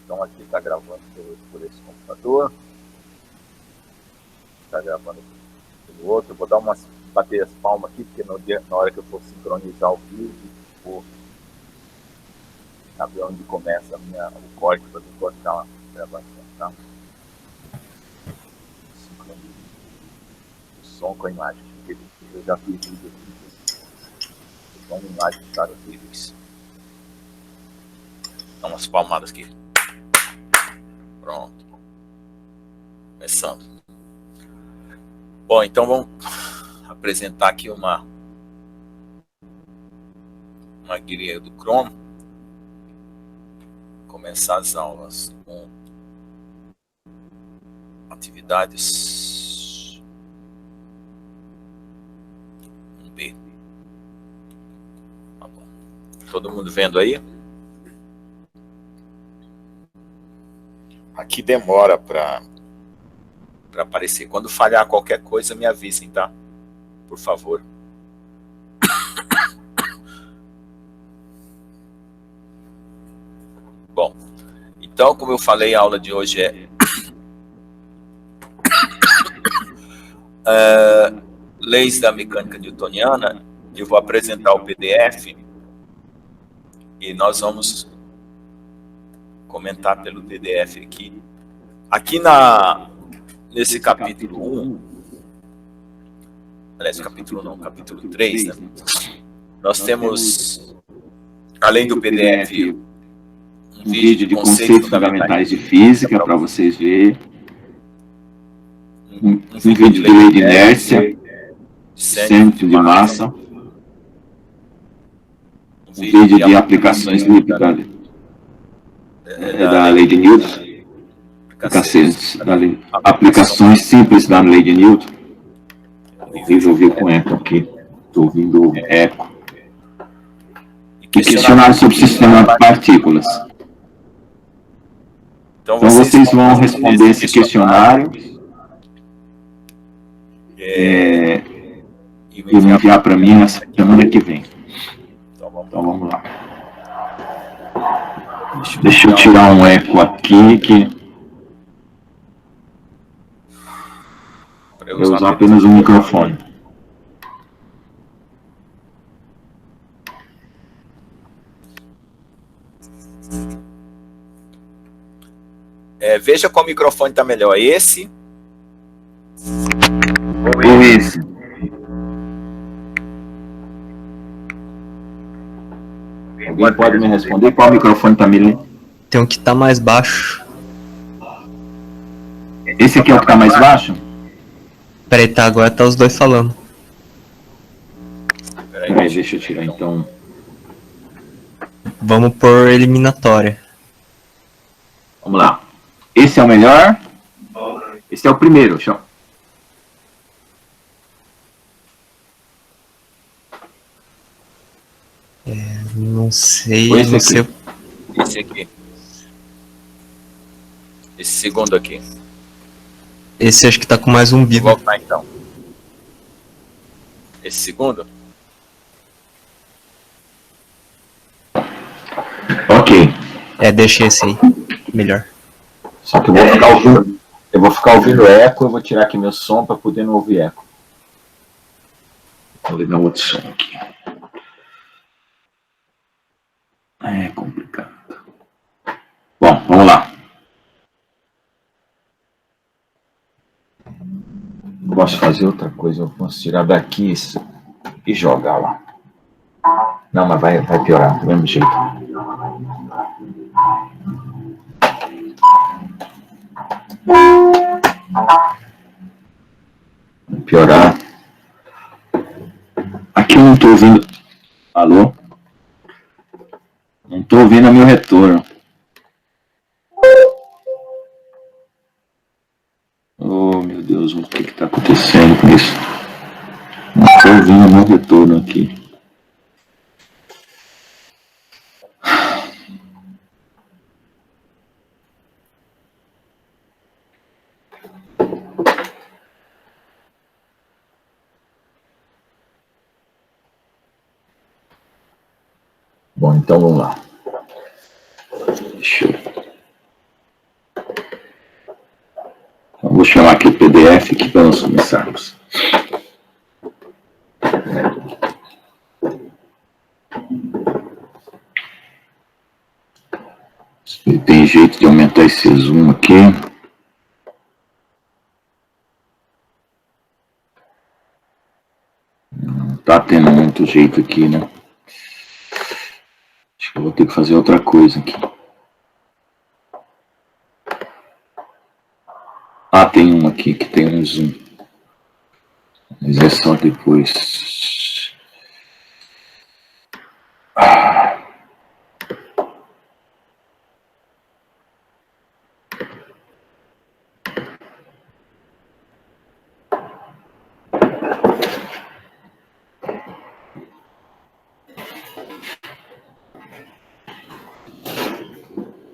Então aqui está gravando por esse computador, está gravando pelo outro. Eu vou dar bater as palmas aqui, porque na hora que eu for sincronizar o vídeo, vou saber onde começa o corte para não cortar a gravação, tá? Sincronizo o som com a imagem, porque eu já fiz vídeo aqui, o som e a imagem ficaram horríveis. Dá umas palmadas aqui. Pronto. Começando. Bom, então vamos apresentar aqui uma guia do Chrome. Começar as aulas com atividades 1B. Tá bom. Todo mundo vendo aí? Aqui demora para aparecer. Quando falhar qualquer coisa, me avisem, tá? Por favor. Bom, então, como eu falei, a aula de hoje é leis da mecânica newtoniana. Eu vou apresentar o PDF e nós vamos comentar pelo PDF aqui. Aqui nesse capítulo 1, aliás, capítulo 3, né? Nós temos, além do PDF, um vídeo de conceitos fundamentais de física para vocês verem, um vídeo de lei de inércia, centro de massa, um vídeo de aplicações da lei de Newton, aplicações simples da lei de Newton. Horrível ouvir com eco aqui, estou ouvindo eco. E questionário sobre o sistema de partículas. Então vocês vão responder esse questionário e enviar para mim na semana que vem. Então vamos lá. Deixa eu tirar um eco aqui para eu usar apenas um microfone. Veja qual microfone está melhor, esse ou esse? Alguém pode me responder qual microfone está melhor? Tem um que está mais baixo. Esse aqui é o que está mais baixo? Peraí, tá, agora tá os dois falando. Peraí, deixa eu tirar então. Vamos por eliminatória. Vamos lá. Esse é o melhor? Esse é o primeiro, show. Não sei. Esse aqui. Esse segundo aqui. Esse acho que tá com mais um bico. Vou voltar então. Esse segundo? Ok. Deixa esse aí. Melhor. Só que eu vou ficar ouvindo eco, eu vou tirar aqui meu som para poder não ouvir eco. Vou ligar outro som aqui. É complicado. Bom, vamos lá. Eu posso fazer outra coisa, eu posso tirar daqui e jogar lá. Não, mas vai piorar, do mesmo jeito. Vai piorar. Aqui eu não estou ouvindo. Alô? Não estou ouvindo meu retorno. Oh, meu Deus, o que está acontecendo com isso? Não estou ouvindo meu retorno aqui. Bom, então vamos lá. Deixa eu Vou chamar aqui o PDF aqui para nós começarmos. Tem jeito de aumentar esse zoom aqui. Não tá tendo muito jeito aqui, né? Acho que eu vou ter que fazer outra coisa aqui. Ah, tem um aqui que tem um zoom. Mas é só depois.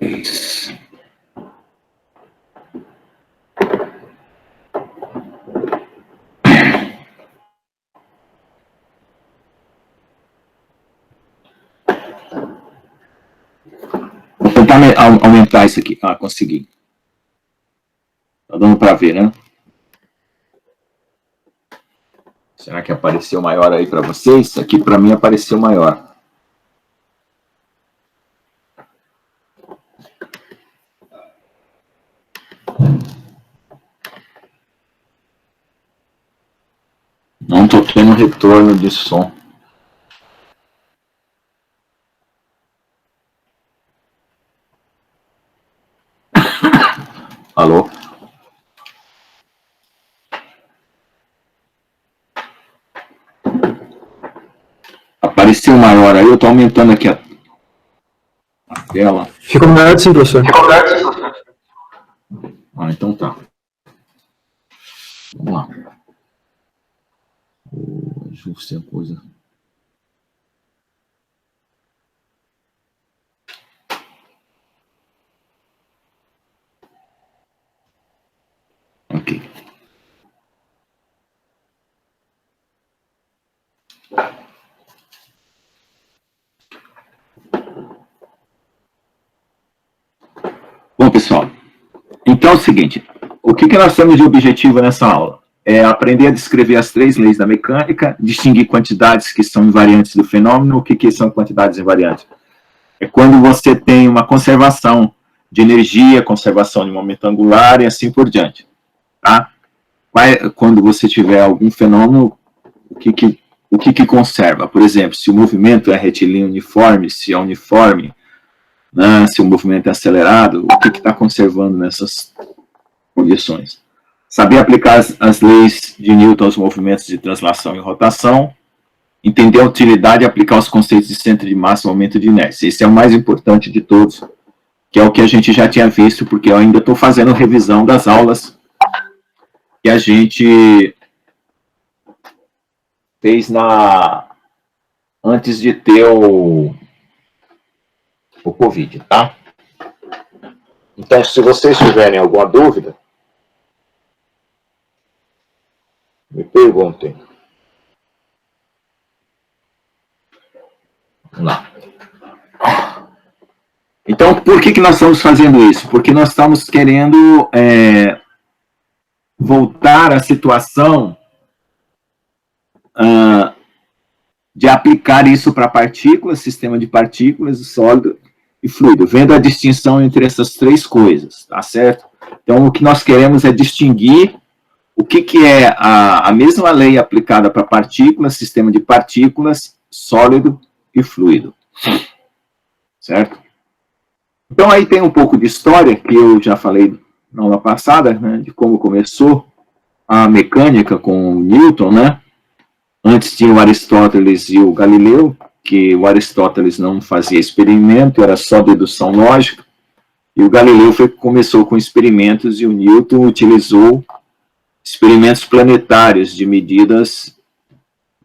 Isso. Vou tentar aumentar isso aqui. Ah, consegui. Tá dando para ver, né? Será que apareceu maior aí para vocês? Aqui para mim apareceu maior. Não estou tendo retorno de som. Alô? Apareceu maior aí, eu estou aumentando aqui a tela. Ficou maior sim, professor. Ah, então tá. Vamos lá. Ajuste a coisa. Ok. Bom, pessoal, então é o seguinte, o que nós temos de objetivo nessa aula? É aprender a descrever as três leis da mecânica, distinguir quantidades que são invariantes do fenômeno. O que são quantidades invariantes? É quando você tem uma conservação de energia, conservação de momento angular e assim por diante. Tá? Quando você tiver algum fenômeno, o que conserva? Por exemplo, se o movimento é retilíneo uniforme, se é uniforme, né, se o movimento é acelerado, o que está conservando nessas condições? Saber aplicar as leis de Newton aos movimentos de translação e rotação, entender a utilidade e aplicar os conceitos de centro de massa e momento de inércia. Esse é o mais importante de todos, que é o que a gente já tinha visto, porque eu ainda estou fazendo revisão das aulas que a gente fez antes de ter o Covid, tá? Então, se vocês tiverem alguma dúvida, me perguntem. Vamos lá. Então, por que nós estamos fazendo isso? Porque nós estamos querendo voltar à situação de aplicar isso para partículas, sistema de partículas, sólido e fluido, vendo a distinção entre essas três coisas, tá certo? Então, o que nós queremos é distinguir o que é a mesma lei aplicada para partículas, sistema de partículas, sólido e fluido, certo? Então, aí tem um pouco de história, que eu já falei na aula passada, né, de como começou a mecânica com o Newton, né? Antes tinha o Aristóteles e o Galileu, que o Aristóteles não fazia experimento, era só dedução lógica, e o Galileu começou com experimentos, e o Newton utilizou experimentos planetários, de medidas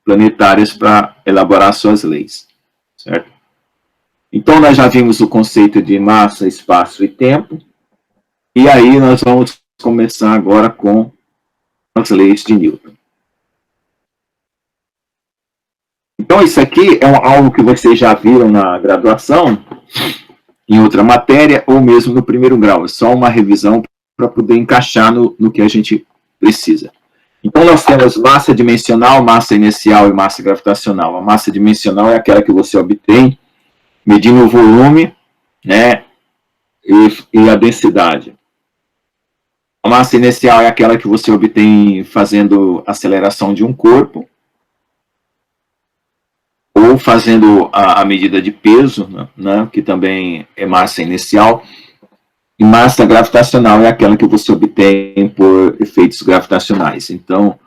planetárias para elaborar suas leis, certo? Então, nós já vimos o conceito de massa, espaço e tempo, e aí nós vamos começar agora com as leis de Newton. Então, isso aqui é algo que vocês já viram na graduação, em outra matéria, ou mesmo no primeiro grau. É só uma revisão para poder encaixar no que a gente precisa. Então, nós temos massa dimensional, massa inercial e massa gravitacional. A massa dimensional é aquela que você obtém medindo o volume, né, e a densidade. A massa inercial é aquela que você obtém fazendo aceleração de um corpo, ou fazendo a medida de peso, né, que também é massa inercial. E massa gravitacional é aquela que você obtém por efeitos gravitacionais. Então,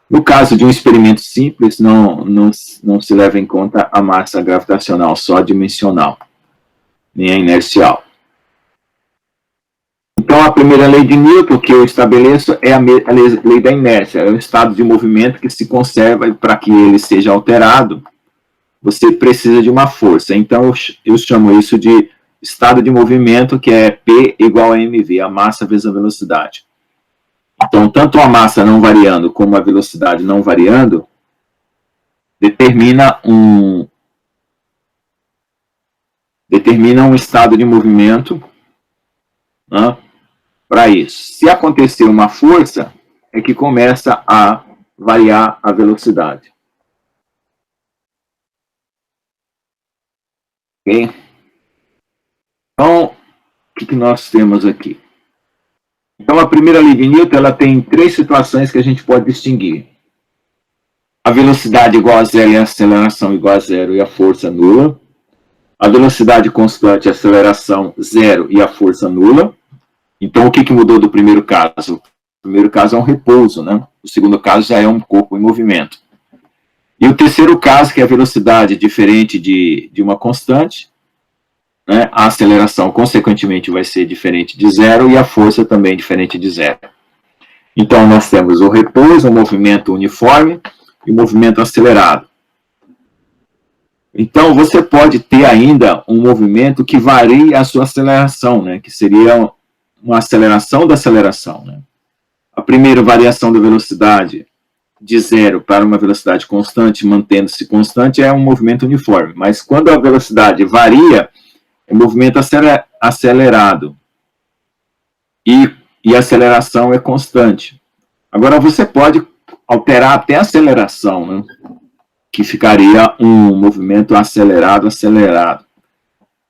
no caso de um experimento simples, não se leva em conta a massa gravitacional, só a dimensional, nem a inercial. Então, a primeira lei de Newton que eu estabeleço é a lei da inércia. É um estado de movimento que se conserva, e para que ele seja alterado, você precisa de uma força. Então, eu chamo isso de estado de movimento, que é P igual a mv, a massa vezes a velocidade. Então, tanto a massa não variando como a velocidade não variando, determina um estado de movimento, né, para isso. Se acontecer uma força, é que começa a variar a velocidade. Ok? Então, o que nós temos aqui? Então, a primeira lei de Newton, ela tem 3 situações que a gente pode distinguir. A velocidade igual a zero e a aceleração igual a zero e a força nula. A velocidade constante, a aceleração zero e a força nula. Então, o que mudou do primeiro caso? O primeiro caso é um repouso, né? O segundo caso já é um corpo em movimento. E o terceiro caso, que é a velocidade diferente de uma constante, né? A aceleração, consequentemente, vai ser diferente de zero e a força também diferente de zero. Então, nós temos o repouso, o movimento uniforme e o movimento acelerado. Então, você pode ter ainda um movimento que varie a sua aceleração, né? Que seria uma aceleração da aceleração, né? A primeira variação da velocidade de zero para uma velocidade constante, mantendo-se constante, é um movimento uniforme. Mas quando a velocidade varia, é um movimento acelerado. E a aceleração é constante. Agora, você pode alterar até a aceleração, né? Que ficaria um movimento acelerado.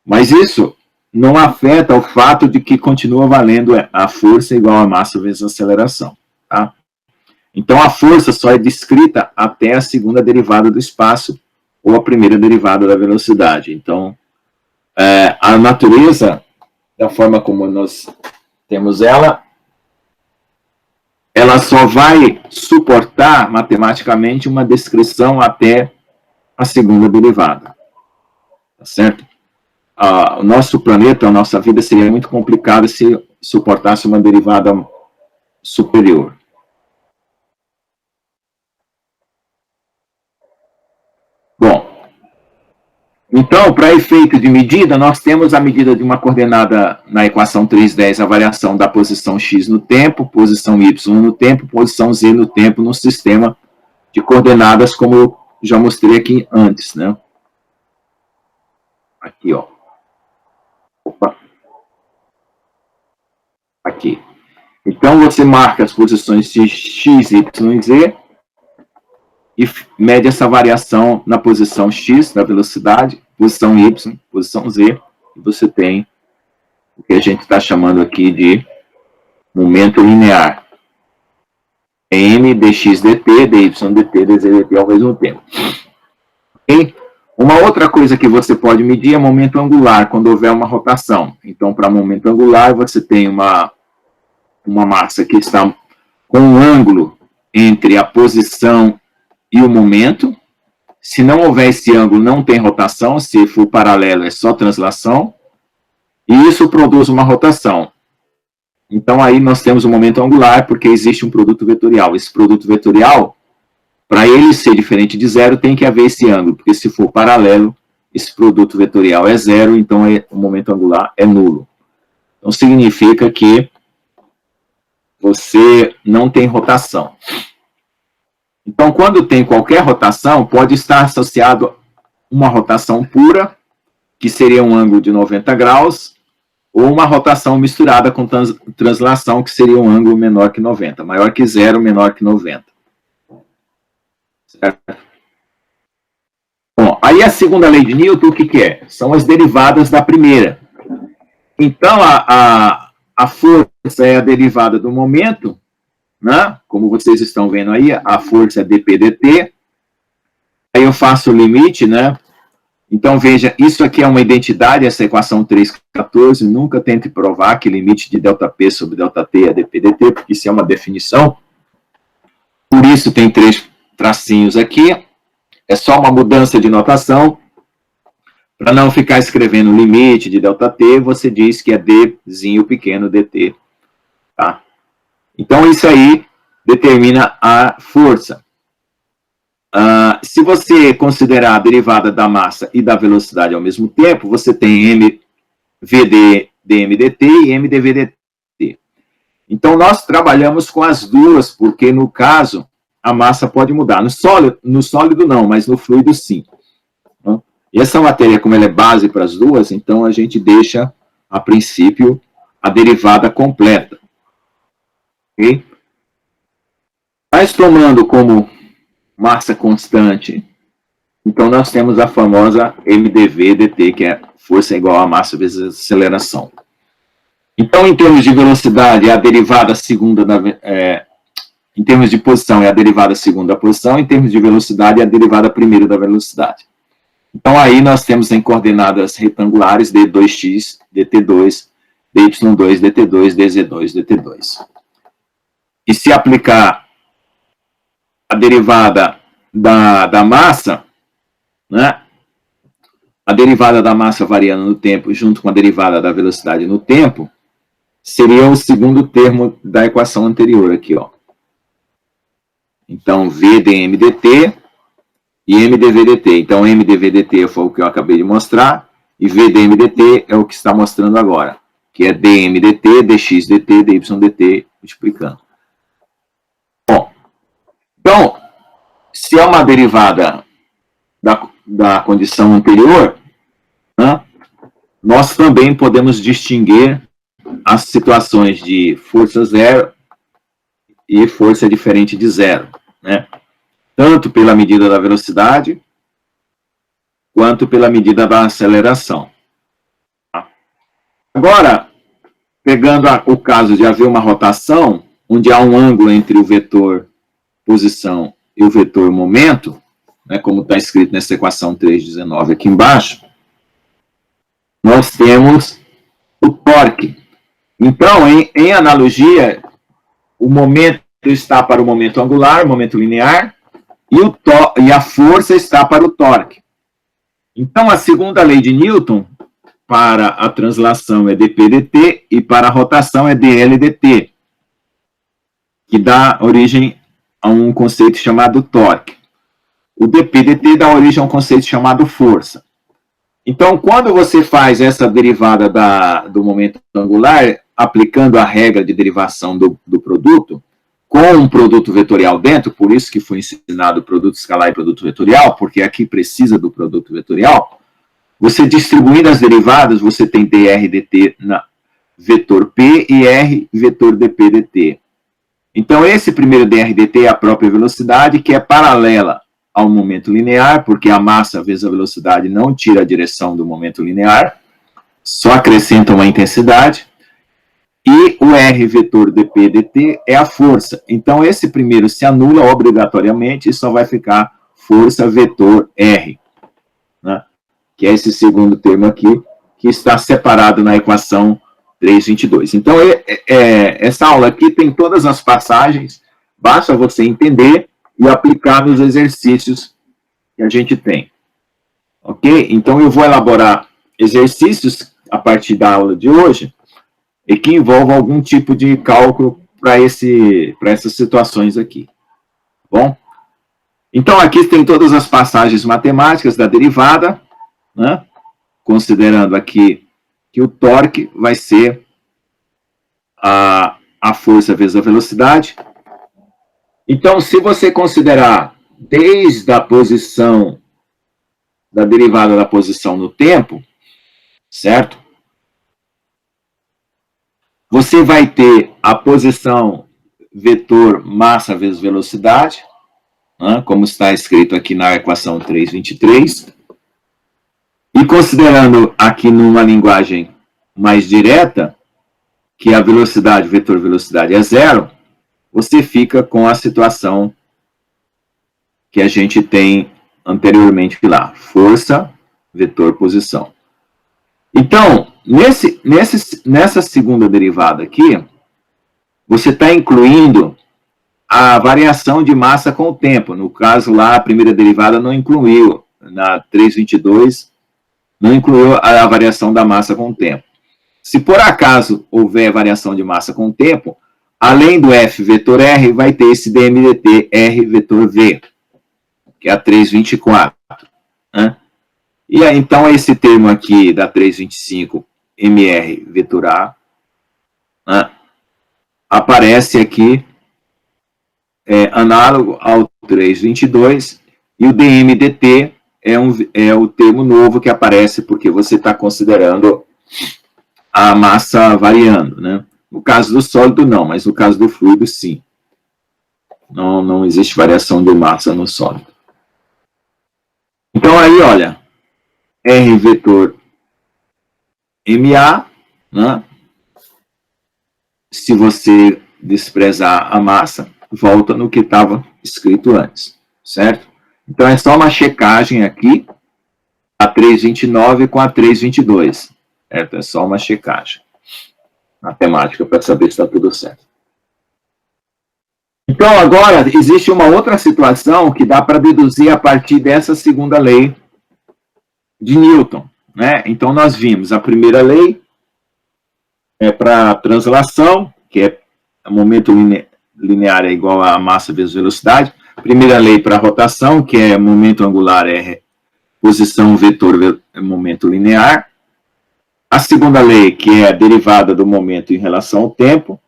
Mas isso não afeta o fato de que continua valendo a força igual a massa vezes a aceleração. Tá? Então, a força só é descrita até a segunda derivada do espaço ou a primeira derivada da velocidade. Então, a natureza, da forma como nós temos ela só vai suportar matematicamente uma descrição até a segunda derivada. Tá certo? O nosso planeta, a nossa vida seria muito complicada se suportasse uma derivada superior. Bom, então, para efeito de medida, nós temos a medida de uma coordenada na equação 3.10, a variação da posição x no tempo, posição y no tempo, posição z no tempo, no sistema de coordenadas, como eu já mostrei aqui antes, né? Aqui, ó. Opa. Aqui. Então, você marca as posições de x, y e z e mede essa variação na posição x, da velocidade, posição y, posição z, e você tem o que a gente está chamando aqui de momento linear. M dx dt, dy dt, dz dt ao mesmo tempo. E uma outra coisa que você pode medir é momento angular, quando houver uma rotação. Então, para momento angular, você tem uma massa que está com um ângulo entre a posição e o momento. Se não houver esse ângulo, não tem rotação. Se for paralelo, é só translação. E isso produz uma rotação. Então, aí nós temos um momento angular, porque existe um produto vetorial. Esse produto vetorial, para ele ser diferente de zero, tem que haver esse ângulo. Porque se for paralelo, esse produto vetorial é zero, então o momento angular é nulo. Então, significa que você não tem rotação. Então, quando tem qualquer rotação, pode estar associado uma rotação pura, que seria um ângulo de 90 graus, ou uma rotação misturada com translação, que seria um ângulo menor que 90, maior que 0, menor que 90. Certo? Bom, aí a segunda lei de Newton, o que é? São as derivadas da primeira. Então, a força é a derivada do momento, né? Como vocês estão vendo aí, a força é dp dt. Aí eu faço o limite, né? Então, veja, isso aqui é uma identidade, essa equação 3,14, nunca tente provar que limite de ΔP sobre ΔT é dp dt, porque isso é uma definição. Por isso tem 3 tracinhos aqui, é só uma mudança de notação. Para não ficar escrevendo limite de ΔT, você diz que é dzinho pequeno dt. Tá? Então, isso aí determina a força. Se você considerar a derivada da massa e da velocidade ao mesmo tempo, você tem mvd dmdt e mdvdt. Então, nós trabalhamos com as duas, porque, no caso, a massa pode mudar. No sólido não, mas no fluido, sim. E essa matéria, como ela é base para as duas, então a gente deixa, a princípio, a derivada completa. Ok? Mas tomando como massa constante, então nós temos a famosa mdv dt, que é força igual a massa vezes aceleração. Então, em termos de velocidade, é a derivada segunda em termos de posição, é a derivada segunda da posição, em termos de velocidade, é a derivada primeira da velocidade. Então, aí nós temos em coordenadas retangulares d2x, dt2, dy2, dt2, dz2, dt2. E se aplicar a derivada da massa, né? A derivada da massa variando no tempo, junto com a derivada da velocidade no tempo, seria o segundo termo da equação anterior aqui, ó. Então, v dm dt e mdv dt. Então, mdv dt foi o que eu acabei de mostrar, e v dm dt é o que está mostrando agora, que é dm dt, dx dt, dy dt, multiplicando. Bom, então, se é uma derivada da condição anterior, né, nós também podemos distinguir as situações de força zero e força diferente de zero, né? Tanto pela medida da velocidade, quanto pela medida da aceleração. Agora, pegando o caso de haver uma rotação, onde há um ângulo entre o vetor posição e o vetor momento, né, como está escrito nessa equação 3,19 aqui embaixo, nós temos o torque. Então, em analogia, o momento está para o momento angular, o momento linear, e a força está para o torque. Então, a segunda lei de Newton, para a translação é dp dt, e para a rotação é dl dt, que dá origem a um conceito chamado torque. O dp dt dá origem a um conceito chamado força. Então, quando você faz essa derivada do momento angular, aplicando a regra de derivação do produto, com um produto vetorial dentro, por isso que foi ensinado produto escalar e produto vetorial, porque aqui precisa do produto vetorial, você distribuindo as derivadas, você tem dr dt na vetor p e r vetor dp dt. Então, esse primeiro dr dt é a própria velocidade, que é paralela ao momento linear, porque a massa vezes a velocidade não tira a direção do momento linear, só acrescenta uma intensidade. E o R vetor dp dt é a força. Então, esse primeiro se anula obrigatoriamente e só vai ficar força vetor R, né? Que é esse segundo termo aqui, que está separado na equação 3,22. Então, essa aula aqui tem todas as passagens, basta você entender e aplicar nos exercícios que a gente tem. Ok? Então, eu vou elaborar exercícios a partir da aula de hoje, e que envolvam algum tipo de cálculo para essas situações aqui. Bom? Então, aqui tem todas as passagens matemáticas da derivada, né? Considerando aqui que o torque vai ser a força vezes a velocidade. Então, se você considerar desde a posição, da derivada da posição no tempo, certo? Você vai ter a posição vetor massa vezes velocidade, né, como está escrito aqui na equação 323. E considerando aqui numa linguagem mais direta, que a velocidade, vetor velocidade é zero, você fica com a situação que a gente tem anteriormente lá, força, vetor, posição. Então, nessa segunda derivada aqui, você está incluindo a variação de massa com o tempo. No caso lá, a primeira derivada não incluiu, na 322, não incluiu a variação da massa com o tempo. Se por acaso houver variação de massa com o tempo, além do F vetor R, vai ter esse dMdt R vetor V, que é a 324. Né? E aí, então, esse termo aqui da 325, MR vetor A, né, aparece aqui análogo ao 322, e o dMdt é o termo novo que aparece porque você está considerando a massa variando, né? No caso do sólido, não, mas no caso do fluido, sim. Não existe variação de massa no sólido. Então, aí, olha, R vetor MA, né? Se você desprezar a massa, volta no que estava escrito antes, certo? Então, é só uma checagem aqui, a 329 com a 322, certo? É só uma checagem matemática para saber se está tudo certo. Então, agora, existe uma outra situação que dá para deduzir a partir dessa segunda lei de Newton, né? Então, nós vimos a primeira lei para translação, que é momento linear é igual a massa vezes velocidade. Primeira lei para rotação, que é momento angular é posição vetor momento linear. A segunda lei, que é a derivada do momento em relação ao tempo,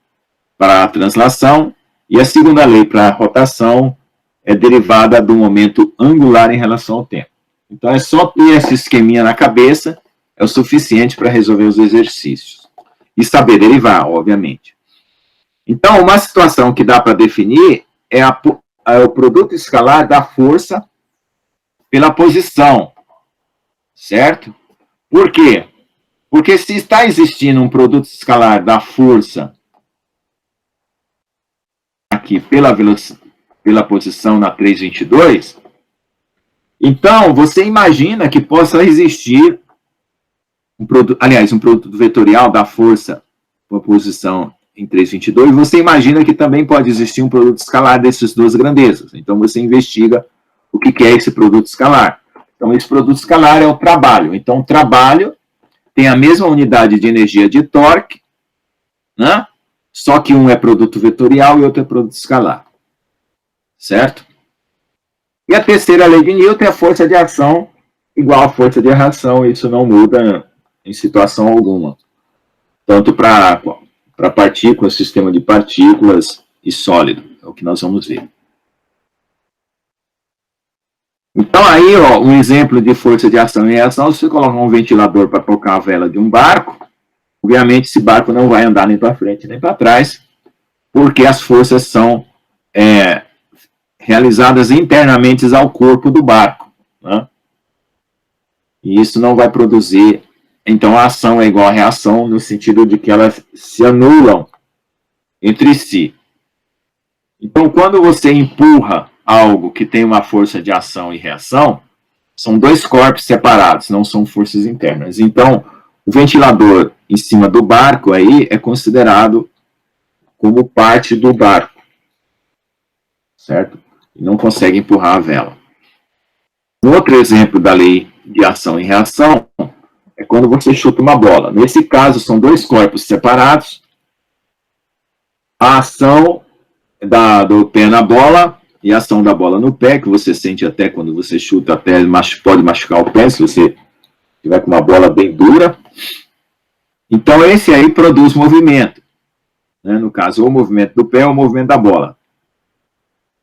para a translação. E a segunda lei para a rotação é derivada do momento angular em relação ao tempo. Então, é só ter esse esqueminha na cabeça, é o suficiente para resolver os exercícios. E saber derivar, obviamente. Então, uma situação que dá para definir é o produto escalar da força pela posição, certo? Por quê? Porque se está existindo um produto escalar da força aqui pela posição na 322, então você imagina que possa existir um produto vetorial da força com posição em 322, você imagina que também pode existir um produto escalar dessas duas grandezas. Então, você investiga o que é esse produto escalar. Então, esse produto escalar é o trabalho. Então, o trabalho tem a mesma unidade de energia de torque, né? Só que um é produto vetorial e outro é produto escalar. Certo? E a terceira lei de Newton é a força de ação igual à força de reação. Isso não muda em situação alguma. Tanto para partículas, sistema de partículas e sólido. É o que nós vamos ver. Então, aí, ó, um exemplo de força de ação e reação, se você colocar um ventilador para tocar a vela de um barco, obviamente esse barco não vai andar nem para frente nem para trás, porque as forças são realizadas internamente ao corpo do barco. Né? E isso não vai produzir. Então, a ação é igual à reação, no sentido de que elas se anulam entre si. Então, quando você empurra algo que tem uma força de ação e reação, são dois corpos separados, não são forças internas. Então, o ventilador em cima do barco aí é considerado como parte do barco, certo? E não consegue empurrar a vela. Um outro exemplo da lei de ação e reação é quando você chuta uma bola. Nesse caso, são dois corpos separados. A ação do pé na bola e a ação da bola no pé, que você sente até quando você chuta, até pode machucar o pé, se você tiver com uma bola bem dura. Então, esse aí produz movimento. Né? No caso, ou o movimento do pé ou o movimento da bola.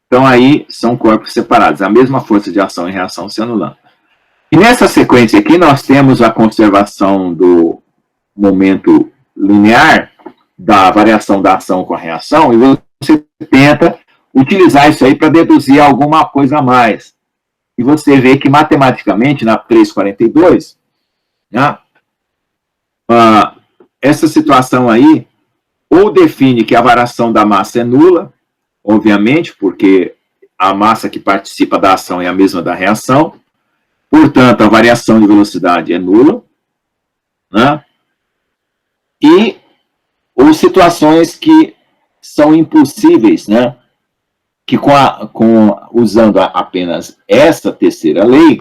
Então, aí são corpos separados. A mesma força de ação e reação se anulando. E nessa sequência aqui, nós temos a conservação do momento linear da variação da ação com a reação e você tenta utilizar isso aí para deduzir alguma coisa a mais. E você vê que matematicamente, na 342, né, essa situação aí, ou define que a variação da massa é nula, obviamente, porque a massa que participa da ação é a mesma da reação, portanto, a variação de velocidade é nula, né? Ou situações que são impossíveis, né? Que usando apenas essa terceira lei,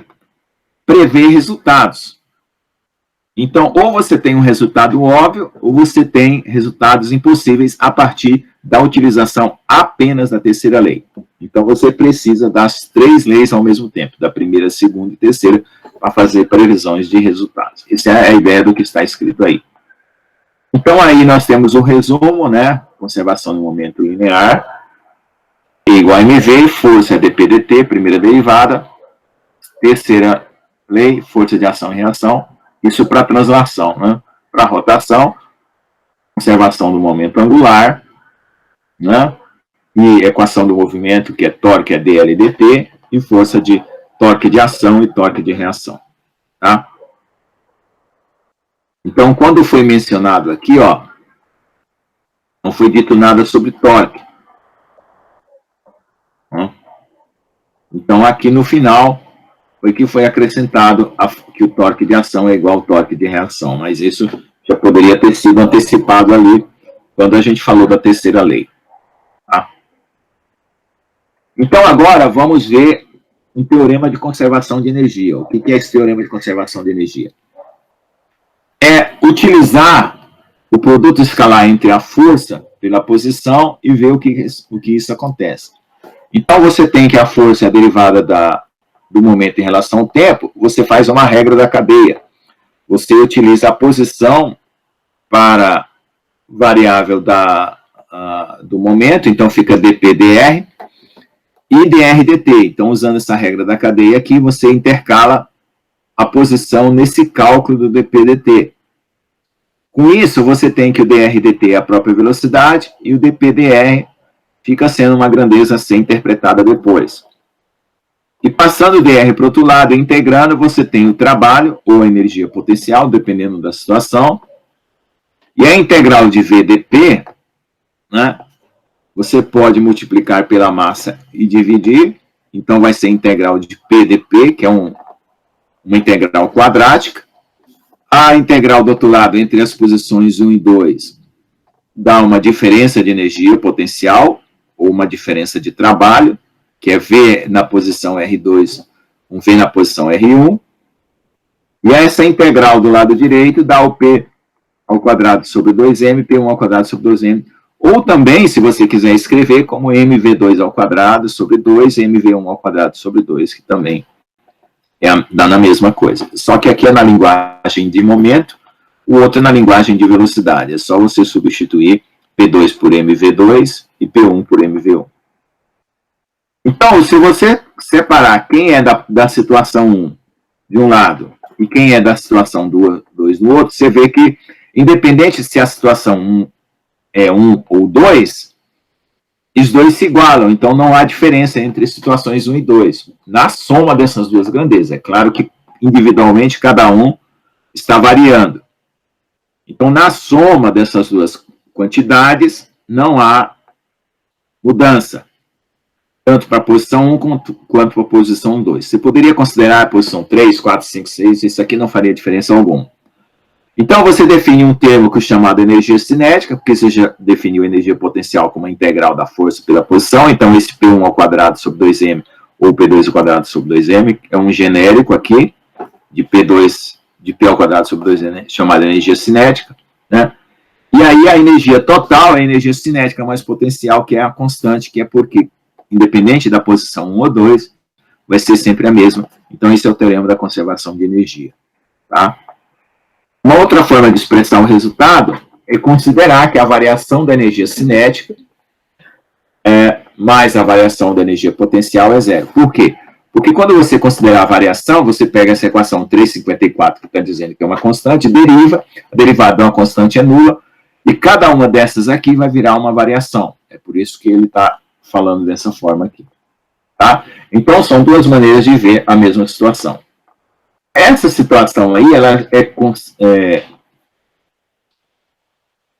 prevê resultados. Então, ou você tem um resultado óbvio, ou você tem resultados impossíveis a partir da utilização apenas da terceira lei. Então, você precisa das três leis ao mesmo tempo, da primeira, segunda e terceira, para fazer previsões de resultados. Essa é a ideia do que está escrito aí. Então, aí nós temos o resumo, né? Conservação do momento linear, E igual a mv, força é dp/dt, primeira derivada, terceira lei, força de ação e reação, isso para translação, né? Para rotação, conservação do momento angular, né? E equação do movimento, que é torque é dl/dt, e força de torque de ação e torque de reação, tá? Então, quando foi mencionado aqui, ó, não foi dito nada sobre torque. Então, aqui no final, foi acrescentado que o torque de ação é igual ao torque de reação, mas isso já poderia ter sido antecipado ali, quando a gente falou da terceira lei. Tá? Então, agora, vamos ver um teorema de conservação de energia. O que é esse teorema de conservação de energia? É utilizar o produto escalar entre a força pela posição e ver o que isso acontece. Então, você tem que a força é a derivada do momento em relação ao tempo, você faz uma regra da cadeia. Você utiliza a posição para variável do momento, então fica dp/dr, e dr/dt. Então, usando essa regra da cadeia aqui, você intercala a posição nesse cálculo do dp/dt. Com isso, você tem que o dr/dt é a própria velocidade e o dp/dr fica sendo uma grandeza a ser interpretada depois. E passando o dr para o outro lado, integrando, você tem o trabalho, ou a energia potencial, dependendo da situação. E a integral de VdP, né, você pode multiplicar pela massa e dividir. Então, vai ser integral de PdP, que é uma integral quadrática. A integral do outro lado, entre as posições 1 e 2, dá uma diferença de energia potencial, ou uma diferença de trabalho, que é V na posição R2, um V na posição R1. E essa integral do lado direito dá o P ao quadrado sobre 2M, P1 ao quadrado sobre 2M. Ou também, se você quiser escrever, como MV2 ao quadrado sobre 2, MV1 ao quadrado sobre 2, que também dá na mesma coisa. Só que aqui é na linguagem de momento, o outro é na linguagem de velocidade. É só você substituir P2 por MV2 e P1 por MV1. Então, se você separar quem é da situação 1 de um lado e quem é da situação 2 do outro, você vê que, independente se a situação 1 é 1 ou 2, os dois se igualam, então não há diferença entre situações 1 e 2. Na soma dessas duas grandezas, é claro que individualmente cada um está variando. Então, na soma dessas duas quantidades, não há mudança, tanto para a posição 1 quanto para a posição 2. Você poderia considerar a posição 3, 4, 5, 6, isso aqui não faria diferença alguma. Então, você define um termo chamado energia cinética, porque você já definiu energia potencial como a integral da força pela posição, então esse P1 ao quadrado sobre 2M, ou P2 ao quadrado sobre 2M, é um genérico aqui, de P ao quadrado sobre 2M, chamado energia cinética, né? E aí a energia total é a energia cinética mais potencial, que é a constante, que é porque, independente da posição 1 ou 2, vai ser sempre a mesma. Então, esse é o teorema da conservação de energia. Tá? Uma outra forma de expressar o resultado é considerar que a variação da energia cinética mais a variação da energia potencial é zero. Por quê? Porque quando você considerar a variação, você pega essa equação 3,54, que está dizendo que é uma constante, deriva, a derivada de uma constante é nula, E cada uma dessas aqui vai virar uma variação. É por isso que ele está falando dessa forma aqui. Tá? Então, são duas maneiras de ver a mesma situação. Essa situação aí, ela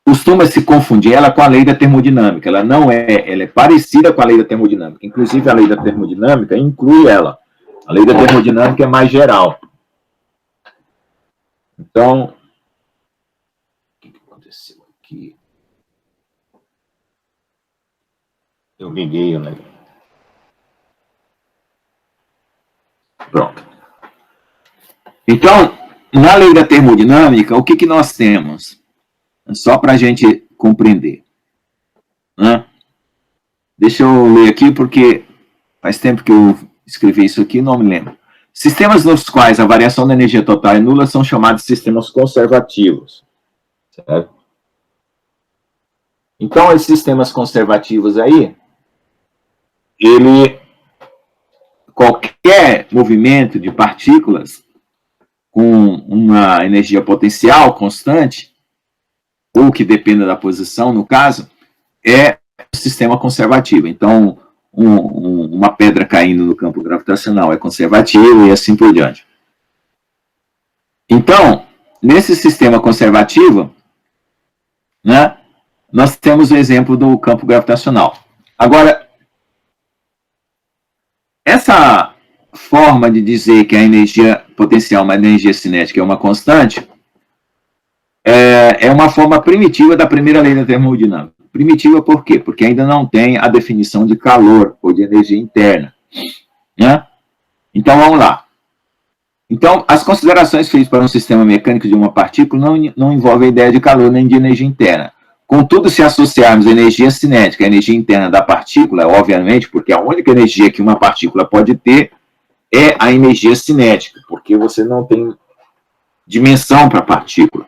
costuma se confundir ela com a lei da termodinâmica. Ela não é, ela é parecida com a lei da termodinâmica. Inclusive, a lei da termodinâmica inclui ela. A lei da termodinâmica é mais geral. Então, o que aconteceu aqui? Eu liguei o negócio. Pronto. Então, na lei da termodinâmica, o que nós temos? Só para a gente compreender. Né? Deixa eu ler aqui, porque faz tempo que eu escrevi isso aqui e não me lembro. Sistemas nos quais a variação da energia total é nula são chamados de sistemas conservativos. Certo? Então, esses sistemas conservativos aí, qualquer movimento de partículas com uma energia potencial constante, ou que dependa da posição, no caso, é um sistema conservativo. Então, uma pedra caindo no campo gravitacional é conservativo e assim por diante. Então, nesse sistema conservativo, né, nós temos o exemplo do campo gravitacional. Agora, essa forma de dizer que a energia potencial, uma energia cinética, é uma constante, é uma forma primitiva da primeira lei da termodinâmica. Primitiva por quê? Porque ainda não tem a definição de calor ou de energia interna. Né? Então, vamos lá. Então, as considerações feitas para um sistema mecânico de uma partícula não envolvem a ideia de calor nem de energia interna. Contudo, se associarmos a energia cinética à energia interna da partícula, obviamente, porque a única energia que uma partícula pode ter é a energia cinética, porque você não tem dimensão para a partícula.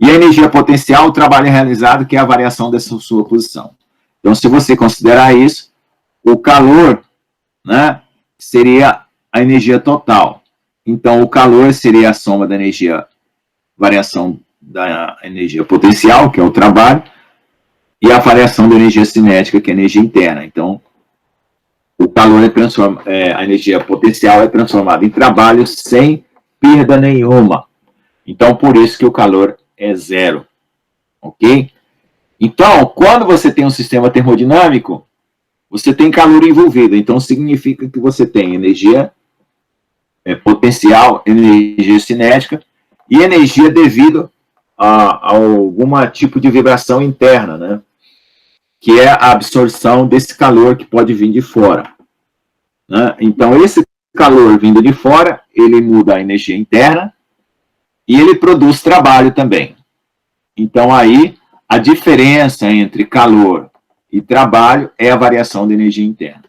E a energia potencial, o trabalho é realizado, que é a variação dessa sua posição. Então, se você considerar isso, o calor, né, seria a energia total. Então, o calor seria a soma da energia, variação da energia potencial, que é o trabalho, e a variação da energia cinética, que é a energia interna. Então, o calor a energia potencial é transformada em trabalho sem perda nenhuma. Então, por isso que o calor é zero. Ok? Então, quando você tem um sistema termodinâmico, você tem calor envolvido. Então, significa que você tem energia potencial, energia cinética e energia devido a algum tipo de vibração interna, né? Que é a absorção desse calor que pode vir de fora. Né? Então, esse calor vindo de fora, ele muda a energia interna e ele produz trabalho também. Então, aí, a diferença entre calor e trabalho é a variação da energia interna.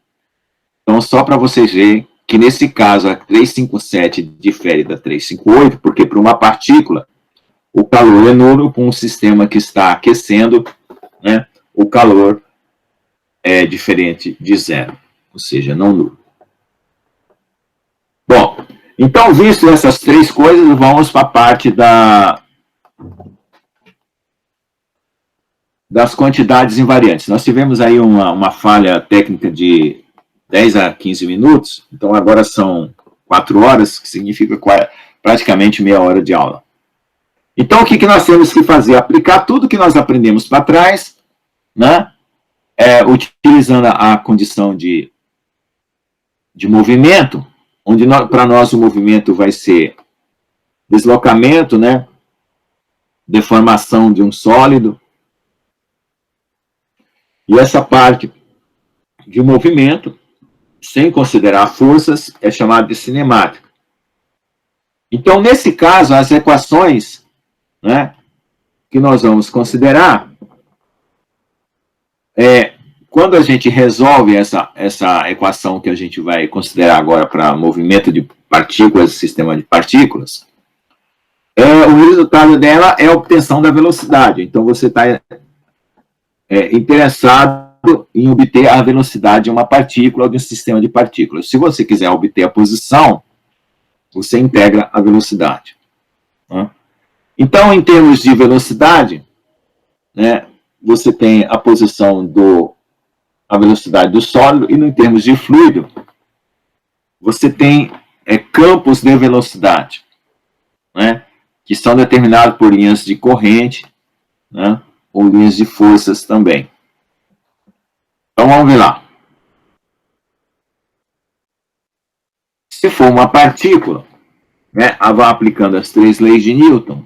Então, só para vocês verem que, nesse caso, a 357 difere da 358, porque para uma partícula, o calor é nulo, com um sistema que está aquecendo, né, o calor é diferente de zero, ou seja, não nulo. Bom, então, visto essas três coisas, vamos para a parte das quantidades invariantes. Nós tivemos aí uma falha técnica de 10 a 15 minutos, então agora são 4 horas, que significa praticamente meia hora de aula. Então, o que nós temos que fazer? Aplicar tudo que nós aprendemos para trás, né? Utilizando a condição de movimento, onde para nós o movimento vai ser deslocamento, né? Deformação de um sólido. E essa parte de movimento, sem considerar forças, é chamada de cinemática. Então, nesse caso, as equações, né, que nós vamos considerar, quando a gente resolve essa equação que a gente vai considerar agora para movimento de partículas, sistema de partículas, o resultado dela é a obtenção da velocidade. Então, você está interessado em obter a velocidade de uma partícula ou de um sistema de partículas. Se você quiser obter a posição, você integra a velocidade. Né? Então, em termos de velocidade, né, você tem a posição a velocidade do sólido, e em termos de fluido, você tem campos de velocidade, né, que são determinados por linhas de corrente, né, ou linhas de forças também. Então, vamos ver lá. Se for uma partícula, né, vai aplicando as 3 leis de Newton.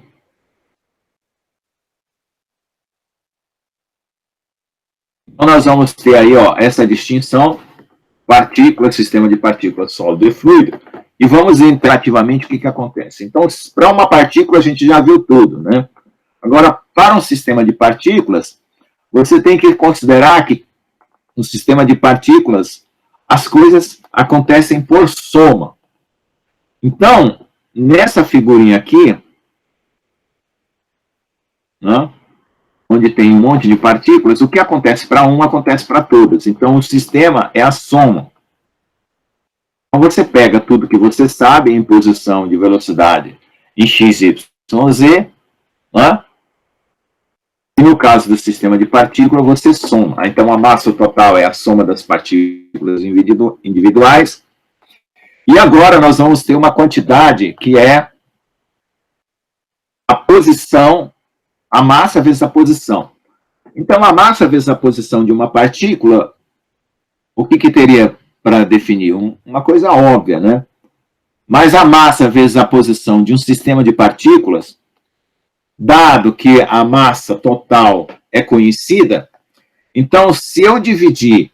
Então, nós vamos ter aí, ó, essa distinção, partícula, sistema de partículas sólido e fluido, e vamos ver interativamente o que acontece. Então, para uma partícula, a gente já viu tudo, né? Agora, para um sistema de partículas, você tem que considerar que no sistema de partículas, as coisas acontecem por soma. Então, nessa figurinha aqui, né, onde tem um monte de partículas, o que acontece para uma acontece para todas. Então, o sistema é a soma. Então, você pega tudo que você sabe em posição de velocidade em x, y, z, né? E no caso do sistema de partículas, você soma. Então, a massa total é a soma das partículas individuais. E agora nós vamos ter uma quantidade que é a posição, a massa vezes a posição. Então, a massa vezes a posição de uma partícula, o que teria para definir? Uma coisa óbvia, né? Mas a massa vezes a posição de um sistema de partículas, dado que a massa total é conhecida, então, se eu dividir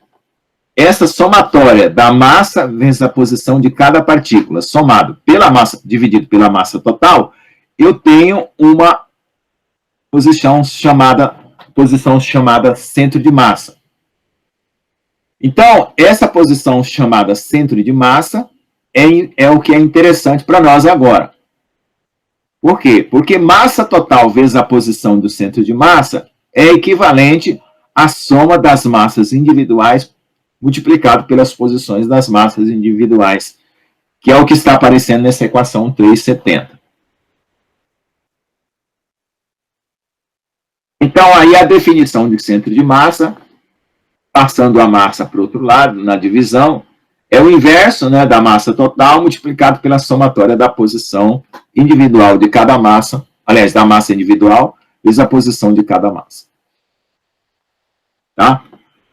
essa somatória da massa vezes a posição de cada partícula, somado pela massa, dividido pela massa total, eu tenho uma posição chamada centro de massa. Então, essa posição chamada centro de massa é o que é interessante para nós agora. Por quê? Porque massa total vezes a posição do centro de massa é equivalente à soma das massas individuais multiplicado pelas posições das massas individuais, que é o que está aparecendo nessa equação 370. Então, aí a definição de centro de massa, passando a massa para o outro lado, na divisão, é o inverso, né, da massa total multiplicado pela somatória da posição individual de cada massa, aliás, da massa individual, vezes a posição de cada massa. Tá?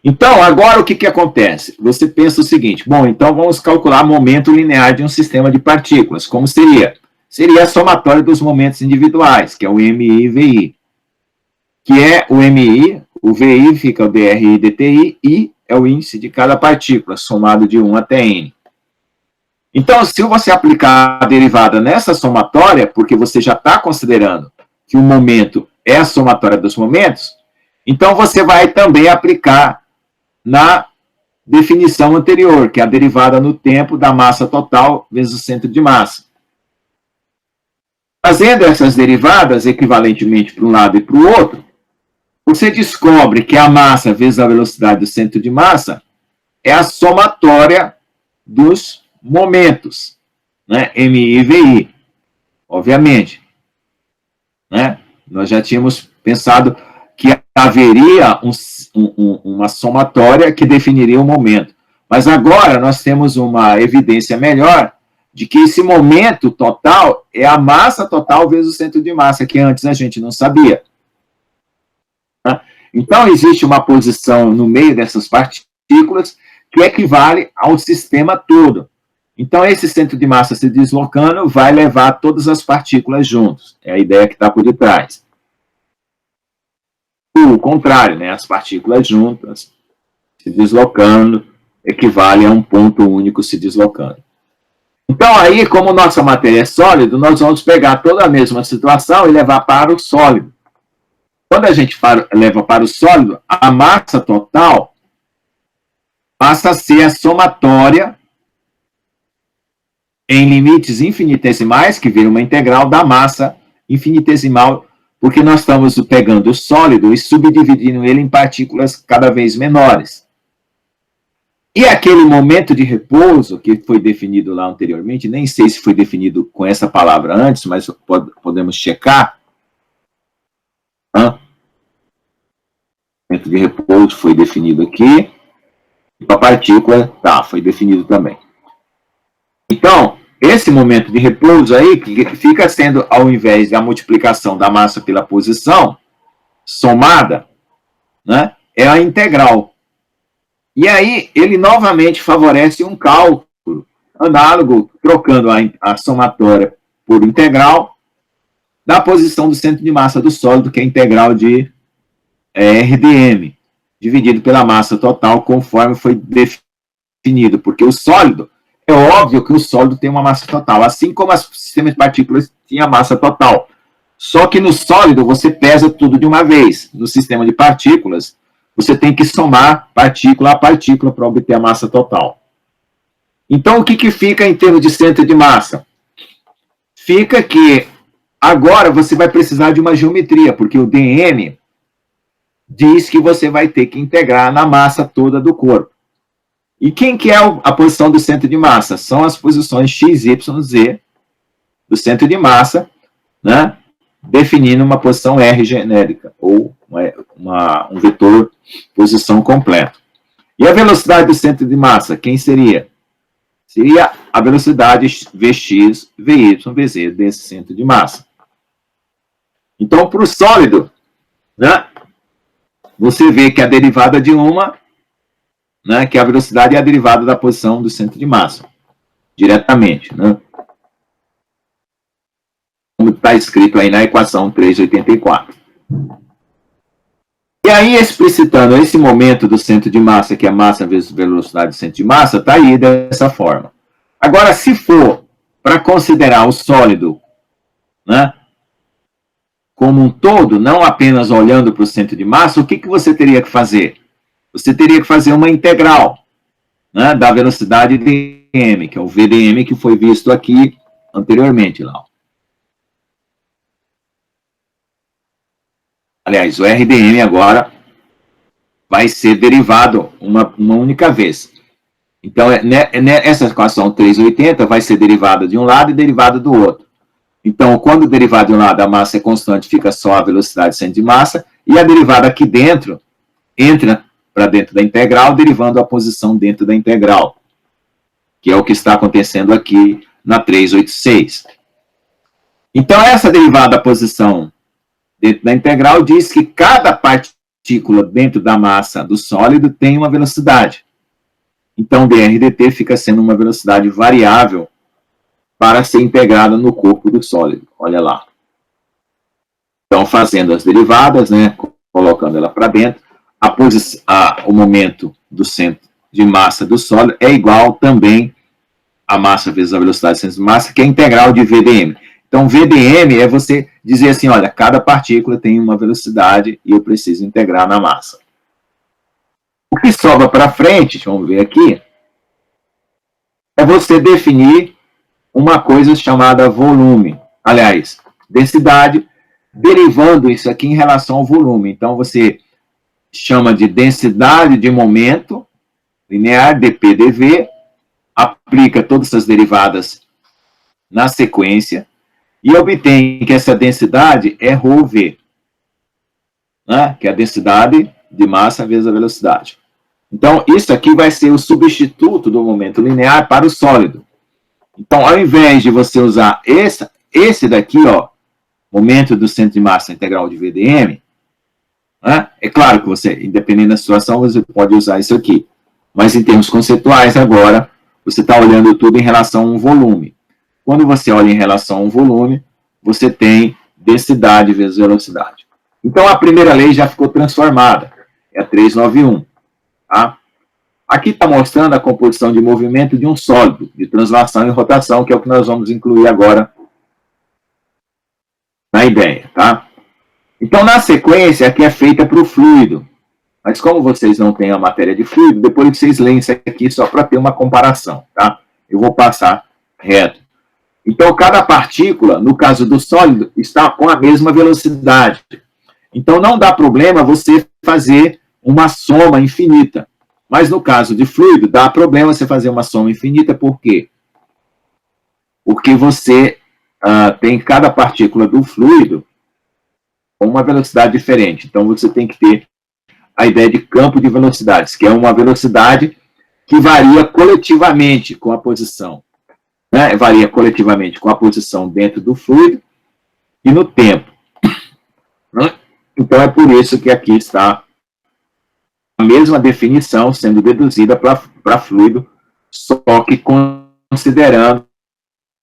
Então, agora o que acontece? Você pensa o seguinte, bom, então vamos calcular momento linear de um sistema de partículas. Como seria? Seria a somatória dos momentos individuais, que é o MI e VI. Que é o MI, o VI fica o DRI DTI, I é o índice de cada partícula, somado de 1 até N. Então, se você aplicar a derivada nessa somatória, porque você já está considerando que o momento é a somatória dos momentos, então você vai também aplicar na definição anterior, que é a derivada no tempo da massa total vezes o centro de massa. Fazendo essas derivadas equivalentemente para um lado e para o outro, você descobre que a massa vezes a velocidade do centro de massa é a somatória dos momentos, né? MI e VI, obviamente. Né? Nós já tínhamos pensado que haveria uma somatória que definiria o momento. Mas agora nós temos uma evidência melhor de que esse momento total é a massa total vezes o centro de massa, que antes a gente não sabia. Então, existe uma posição no meio dessas partículas que equivale ao sistema todo. Então, esse centro de massa se deslocando vai levar todas as partículas juntos. É a ideia que está por detrás. O contrário, né? As partículas juntas se deslocando equivale a um ponto único se deslocando. Então, aí, como nossa matéria é sólida, nós vamos pegar toda a mesma situação e levar para o sólido. Quando a gente leva para o sólido, a massa total passa a ser a somatória em limites infinitesimais, que vira uma integral da massa infinitesimal, porque nós estamos pegando o sólido e subdividindo ele em partículas cada vez menores. E aquele momento de repouso, que foi definido lá anteriormente, nem sei se foi definido com essa palavra antes, mas podemos checar. momento de repouso foi definido aqui. E para a partícula, tá, foi definido também. Então, esse momento de repouso aí, que fica sendo, ao invés da multiplicação da massa pela posição, somada, né, é a integral. E aí, ele novamente favorece um cálculo análogo, trocando a somatória por integral, da posição do centro de massa do sólido, que é a integral de RdM, dividido pela massa total, conforme foi definido, porque o sólido, é óbvio que o sólido tem uma massa total, assim como o sistema de partículas tinha massa total. Só que no sólido você pesa tudo de uma vez. No sistema de partículas, você tem que somar partícula a partícula para obter a massa total. Então, o que fica em termos de centro de massa? Fica que agora você vai precisar de uma geometria, porque o dm diz que você vai ter que integrar na massa toda do corpo. E quem que é a posição do centro de massa? São as posições x, y, z do centro de massa, né, definindo uma posição R genérica, ou um vetor posição completo. E a velocidade do centro de massa, quem seria? Seria a velocidade Vx, Vy, Vz desse centro de massa. Então, para o sólido, né, você vê que a derivada de uma, né, que a velocidade é a derivada da posição do centro de massa, diretamente, né? Como está escrito aí na equação 384. E aí, explicitando esse momento do centro de massa, que é a massa vezes velocidade do centro de massa, está aí dessa forma. Agora, se for para considerar o sólido, né, como um todo, não apenas olhando para o centro de massa, o que você teria que fazer? Você teria que fazer uma integral, né, da velocidade dm, que é o VDM que foi visto aqui anteriormente. Lá. Aliás, o RDM agora vai ser derivado uma única vez. Então, essa equação 380 vai ser derivada de um lado e derivada do outro. Então, quando derivada de um lado a massa é constante, fica só a velocidade centro de massa, e a derivada aqui dentro entra para dentro da integral, derivando a posição dentro da integral, que é o que está acontecendo aqui na 386. Então, essa derivada da posição dentro da integral diz que cada partícula dentro da massa do sólido tem uma velocidade. Então, dr dt fica sendo uma velocidade variável para ser integrada no corpo do sólido. Olha lá. Então, fazendo as derivadas, né, colocando ela para dentro, o momento do centro de massa do sólido é igual também a massa vezes a velocidade do centro de massa, que é a integral de VDM. Então, VDM é você dizer assim, olha, cada partícula tem uma velocidade e eu preciso integrar na massa. O que sobra para frente, vamos ver aqui, é você definir uma coisa chamada volume. Aliás, densidade, derivando isso aqui em relação ao volume. Então, você chama de densidade de momento linear, dP/dV, aplica todas essas derivadas na sequência, e obtém que essa densidade é ρV, né? Que é a densidade de massa vezes a velocidade. Então, isso aqui vai ser o substituto do momento linear para o sólido. Então, ao invés de você usar esse daqui, ó, momento do centro de massa integral de VDM, né? É claro que você, independente da situação, você pode usar isso aqui. Mas em termos conceituais, agora, você está olhando tudo em relação a um volume. Quando você olha em relação a um volume, você tem densidade vezes velocidade. Então, a primeira lei já ficou transformada. É a 391. Tá? Aqui está mostrando a composição de movimento de um sólido, de translação e rotação, que é o que nós vamos incluir agora na ideia. Tá? Então, na sequência, aqui é feita para o fluido. Mas como vocês não têm a matéria de fluido, depois vocês leem isso aqui só para ter uma comparação. Tá? Eu vou passar reto. Então, cada partícula, no caso do sólido, está com a mesma velocidade. Então, não dá problema você fazer uma soma infinita. Mas, no caso de fluido, dá problema você fazer uma soma infinita. Por quê? Porque você tem cada partícula do fluido com uma velocidade diferente. Então, você tem que ter a ideia de campo de velocidades, que é uma velocidade que varia coletivamente com a posição, né? Varia coletivamente com a posição dentro do fluido e no tempo, né? Então, é por isso que aqui está a mesma definição sendo deduzida para fluido, só que considerando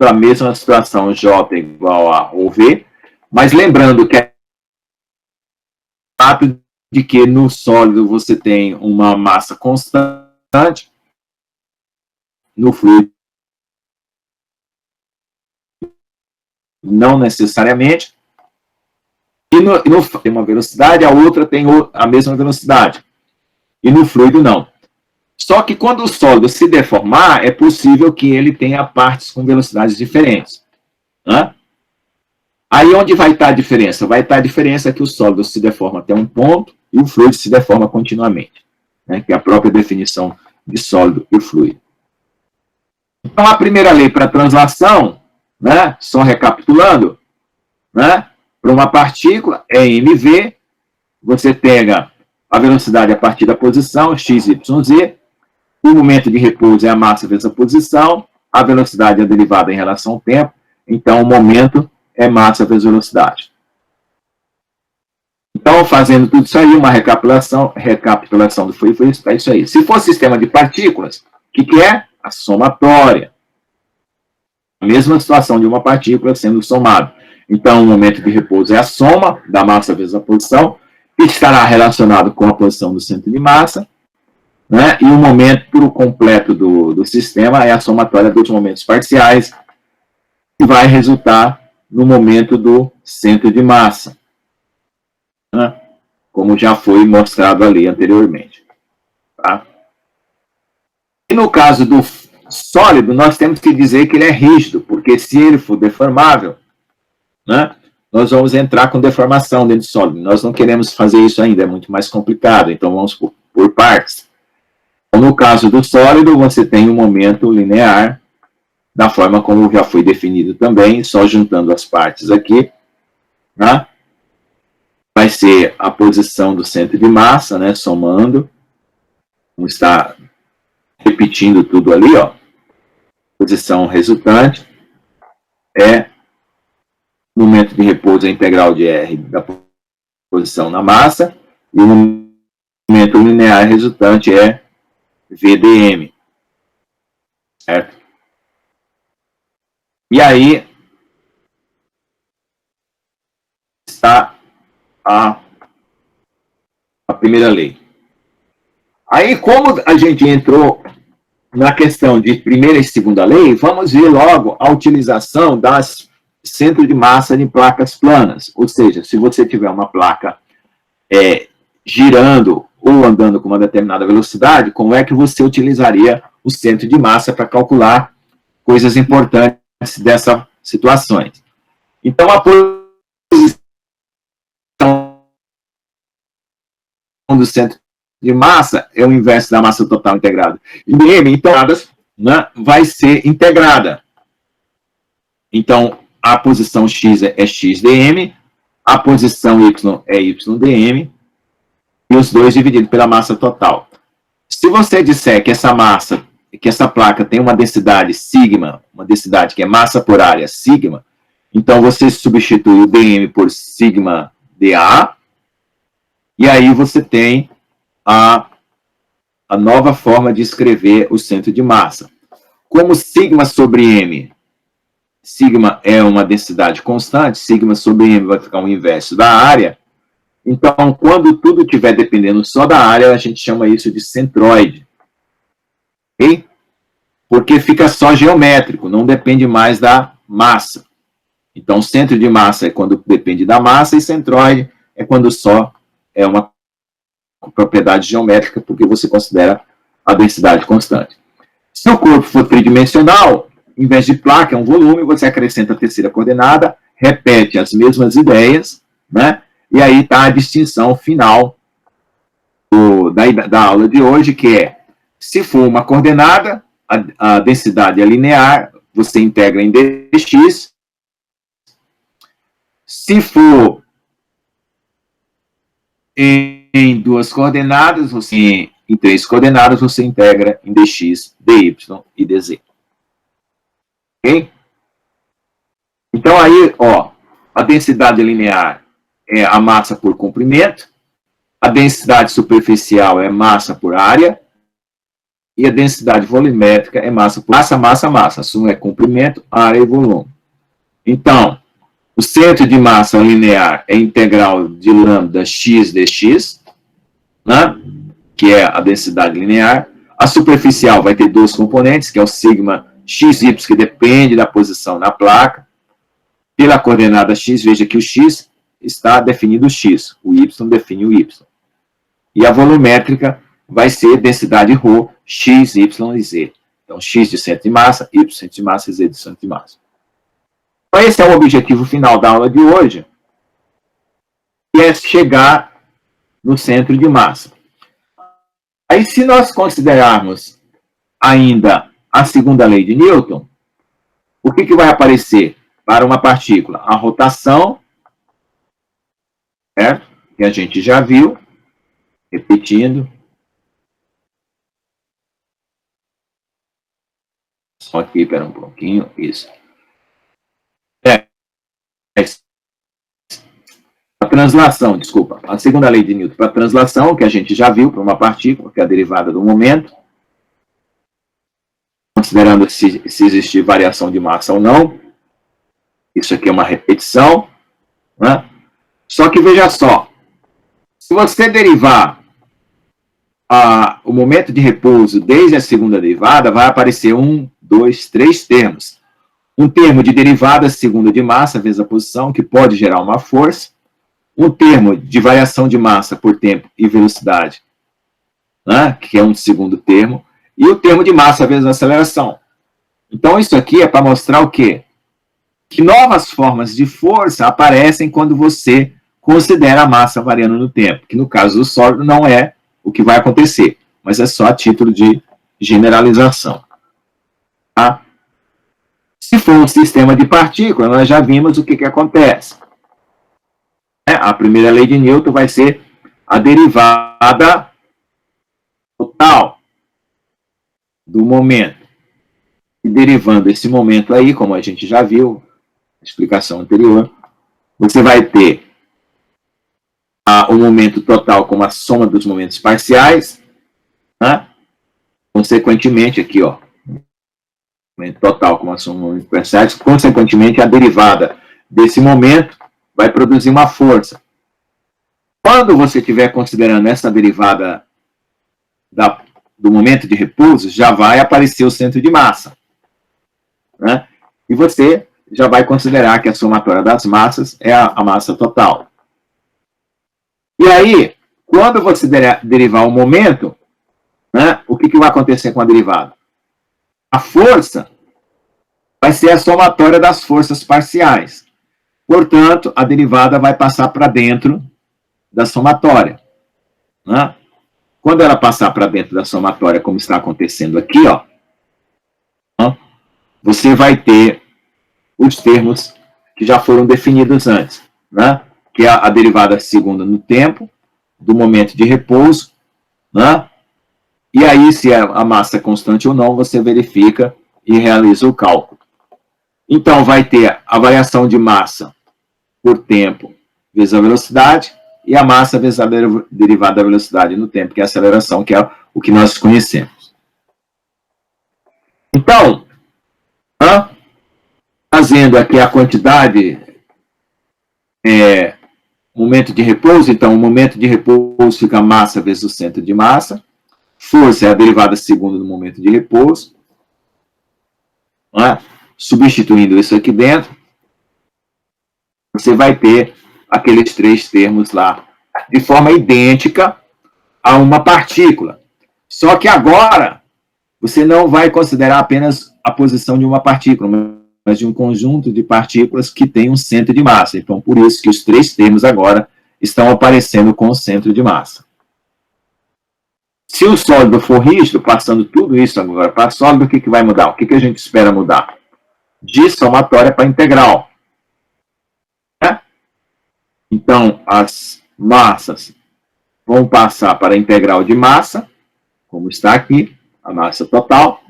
a mesma situação J igual a OV, mas lembrando que é o fato de que no sólido você tem uma massa constante, no fluido não necessariamente, tem uma velocidade, a outra tem a mesma velocidade, e no fluido não. Só que quando o sólido se deformar, é possível que ele tenha partes com velocidades diferentes, né? Aí onde vai estar a diferença? Vai estar a diferença que o sólido se deforma até um ponto e o fluido se deforma continuamente, né? Que é a própria definição de sólido e fluido. Então, a primeira lei para translação, né? Só recapitulando, né? Para uma partícula é mv, você pega a velocidade a partir da posição, x, y, z, o momento de repouso é a massa vezes a posição, a velocidade é a derivada em relação ao tempo, então o momento é massa vezes velocidade. Então, fazendo tudo isso aí, uma recapitulação do foi isso aí. Se for sistema de partículas, o que é? A somatória. A mesma situação de uma partícula sendo somada. Então, o momento de repouso é a soma da massa vezes a posição, que estará relacionado com a posição do centro de massa, né? E o momento completo do sistema é a somatória dos momentos parciais, que vai resultar no momento do centro de massa, né? Como já foi mostrado ali anteriormente. Tá? E no caso do sólido, nós temos que dizer que ele é rígido, porque se ele for deformável, né, nós vamos entrar com deformação dentro do sólido. Nós não queremos fazer isso ainda, é muito mais complicado, então vamos por partes. Então, no caso do sólido, você tem um momento linear, da forma como já foi definido também, só juntando as partes aqui, né? Vai ser a posição do centro de massa, né, somando, vamos estar repetindo tudo ali, ó. Posição resultante é momento de repouso é integral de R da posição na massa, e o momento linear resultante é VDM. Certo? E aí está a primeira lei. Aí, como a gente entrou na questão de primeira e segunda lei, vamos ver logo a utilização das centro de massa de placas planas. Ou seja, se você tiver uma placa girando ou andando com uma determinada velocidade, como é que você utilizaria o centro de massa para calcular coisas importantes dessas situações? Então, a posição do centro de massa é o inverso da massa total integrada. E M, então, né, vai ser integrada. Então, a posição x é xdm, a posição y é ydm, e os dois divididos pela massa total. Se você disser que essa massa, que essa placa tem uma densidade sigma, uma densidade que é massa por área sigma, então você substitui o dm por sigma dA, e aí você tem a nova forma de escrever o centro de massa. Como sigma sobre m, sigma é uma densidade constante, sigma sobre m vai ficar o inverso da área, então, quando tudo estiver dependendo só da área, a gente chama isso de centroide. Ok? Porque fica só geométrico, não depende mais da massa. Então, centro de massa é quando depende da massa, e centroide é quando só é uma propriedade geométrica, porque você considera a densidade constante. Se o corpo for tridimensional, em vez de placa, é um volume, você acrescenta a terceira coordenada, repete as mesmas ideias, né? E aí está a distinção final da aula de hoje, que é, se for uma coordenada, a densidade é linear, você integra em dx. Se for em em duas coordenadas, em três coordenadas, você integra em dx, dy e dz. Ok? Então, aí, ó, a densidade linear é a massa por comprimento, a densidade superficial é massa por área, e a densidade volumétrica é massa por massa. A suma é comprimento, área e volume. Então, o centro de massa linear é integral de lambda x dx, né, que é a densidade linear. A superficial vai ter dois componentes, que é o sigma xy, que depende da posição na placa. Pela coordenada x, veja que o x está definido o x, o y define o y. E a volumétrica vai ser densidade ρ, x, y e z. Então, x de centro de massa, y de centro de massa e z de centro de massa. Então, esse é o objetivo final da aula de hoje, que é chegar no centro de massa. Aí, se nós considerarmos ainda a segunda lei de Newton, o que vai aparecer para uma partícula? A rotação, certo? Que a gente já viu, repetindo. Só aqui, espera um pouquinho, isso. A translação, desculpa, a segunda lei de Newton para a translação, que a gente já viu para uma partícula, que é a derivada do momento, considerando se existir variação de massa ou não. Isso aqui é uma repetição, né? Só que veja só, se você derivar o momento de repouso desde a segunda derivada, vai aparecer 1, 2, 3 termos. Um termo de derivada segunda de massa vezes a posição, que pode gerar uma força. Um termo de variação de massa por tempo e velocidade, né, que é um segundo termo. E o termo de massa vezes a aceleração. Então, isso aqui é para mostrar o quê? Que novas formas de força aparecem quando você considera a massa variando no tempo, que no caso do sólido não é o que vai acontecer, mas é só a título de generalização. Tá? Se for um sistema de partículas, nós já vimos o que acontece. A primeira lei de Newton vai ser a derivada total do momento. E derivando esse momento aí, como a gente já viu, na explicação anterior, você vai ter o momento total como a soma dos momentos parciais, né? Consequentemente, aqui, ó, momento total como a soma dos momentos parciais, consequentemente, a derivada desse momento vai produzir uma força. Quando você estiver considerando essa derivada do momento de repouso, já vai aparecer o centro de massa, né? E você já vai considerar que a somatória das massas é a massa total. E aí, quando você derivar o momento, né, o que vai acontecer com a derivada? A força vai ser a somatória das forças parciais. Portanto, a derivada vai passar para dentro da somatória, né? Quando ela passar para dentro da somatória, como está acontecendo aqui, ó, você vai ter os termos que já foram definidos antes, né? Que é a derivada segunda no tempo, do momento de repouso, né? E aí, se a massa é constante ou não, você verifica e realiza o cálculo. Então, vai ter a variação de massa por tempo vezes a velocidade, e a massa vezes a derivada da velocidade no tempo, que é a aceleração, que é o que nós conhecemos. Então, fazendo aqui a quantidade, momento de repouso, então o momento de repouso fica massa vezes o centro de massa, força é a derivada segunda do momento de repouso, substituindo isso aqui dentro, você vai ter aqueles três termos lá, de forma idêntica a uma partícula. Só que agora, você não vai considerar apenas a posição de uma partícula, mas de um conjunto de partículas que tem um centro de massa. Então, por isso que os três termos agora estão aparecendo com o centro de massa. Se o sólido for rígido, passando tudo isso agora para sólido, o que vai mudar? O que a gente espera mudar? De somatória para integral. Então, as massas vão passar para a integral de massa, como está aqui, a massa total.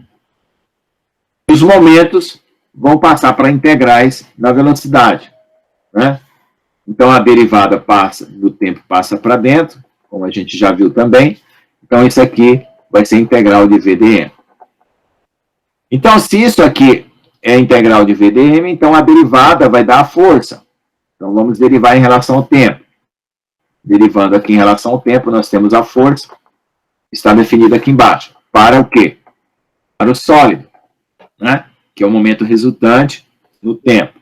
E os momentos vão passar para integrais da velocidade, né? Então, a derivada do tempo passa para dentro, como a gente já viu também. Então, isso aqui vai ser integral de VdM. Então, se isso aqui é integral de VdM, então a derivada vai dar a força. Então, vamos derivar em relação ao tempo. Derivando aqui em relação ao tempo, nós temos a força, está definida aqui embaixo. Para o quê? Para o sólido, né? Que é o momento resultante no tempo.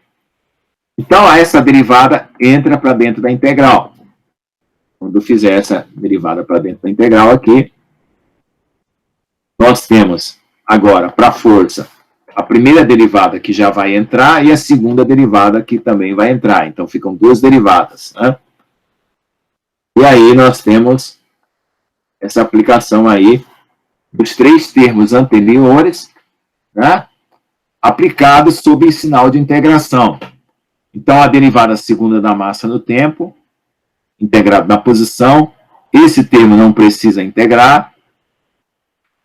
Então, essa derivada entra para dentro da integral. Quando eu fizer essa derivada para dentro da integral aqui, nós temos agora, para a força, a primeira derivada que já vai entrar e a segunda derivada que também vai entrar. Então, ficam duas derivadas, né? E aí nós temos essa aplicação aí dos três termos anteriores, né, aplicados sob sinal de integração. Então, a derivada segunda da massa no tempo, integrado na posição, esse termo não precisa integrar,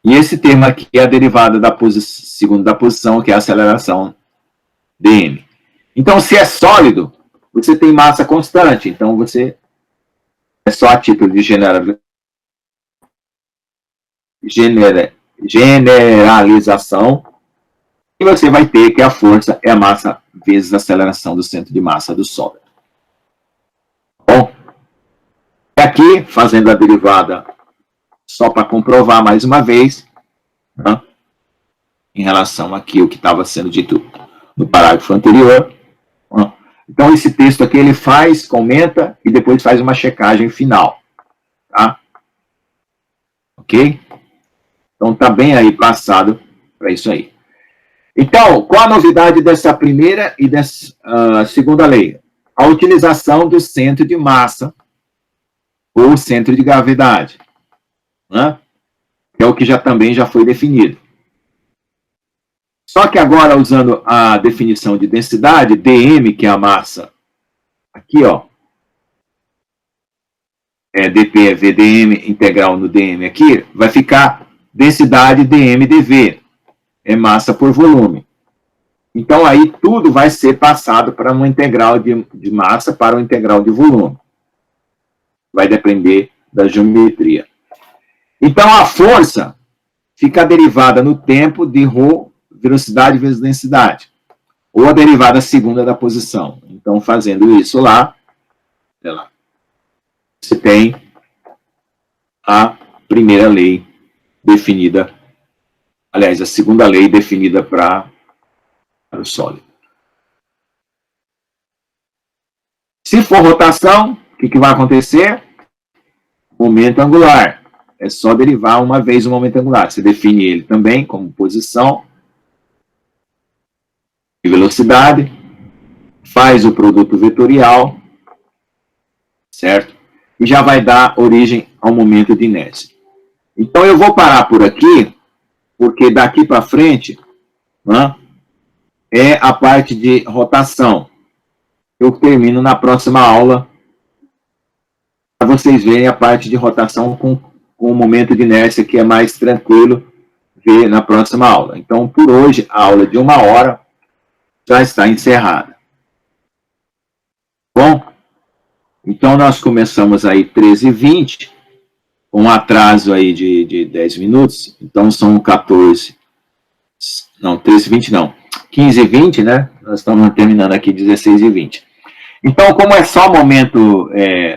e esse termo aqui é a derivada da segunda da posição, que é a aceleração dm. Então, se é sólido, você tem massa constante, então você é só a título de generalização, e você vai ter que a força é a massa vezes a aceleração do centro de massa do sólido. Bom, aqui, fazendo a derivada, só para comprovar mais uma vez, né, em relação aqui ao que estava sendo dito no parágrafo anterior. Né, então, esse texto aqui, ele faz, comenta e depois faz uma checagem final. Tá? Ok? Então, está bem aí passado para isso aí. Então, qual a novidade dessa primeira e dessa segunda lei? A utilização do centro de massa ou centro de gravidade, né? Que é o que também já foi definido. Só que agora, usando a definição de densidade, dm, que é a massa, aqui, ó, dp é vdm, integral no dm aqui, vai ficar densidade dm dv, é massa por volume. Então, aí tudo vai ser passado para uma integral de massa para uma integral de volume. Vai depender da geometria. Então, a força fica derivada no tempo de ρ, velocidade vezes densidade. Ou a derivada segunda da posição. Então, fazendo isso lá, você tem a primeira lei definida, aliás, a segunda lei definida para o sólido. Se for rotação, o que vai acontecer? Momento angular. É só derivar uma vez o momento angular. Você define ele também como posição e velocidade, faz o produto vetorial, certo? E já vai dar origem ao momento de inércia. Então, eu vou parar por aqui, porque daqui para frente, né, é a parte de rotação. Eu termino na próxima aula, para vocês verem a parte de rotação com o momento de inércia, que é mais tranquilo ver na próxima aula. Então, por hoje, a aula de 1 hora já está encerrada. Bom, então nós começamos aí 13h20, com um atraso aí de 10 minutos, então são 14, não, 13h20 não, 15h20, né? Nós estamos terminando aqui 16h20. Então, como é só momento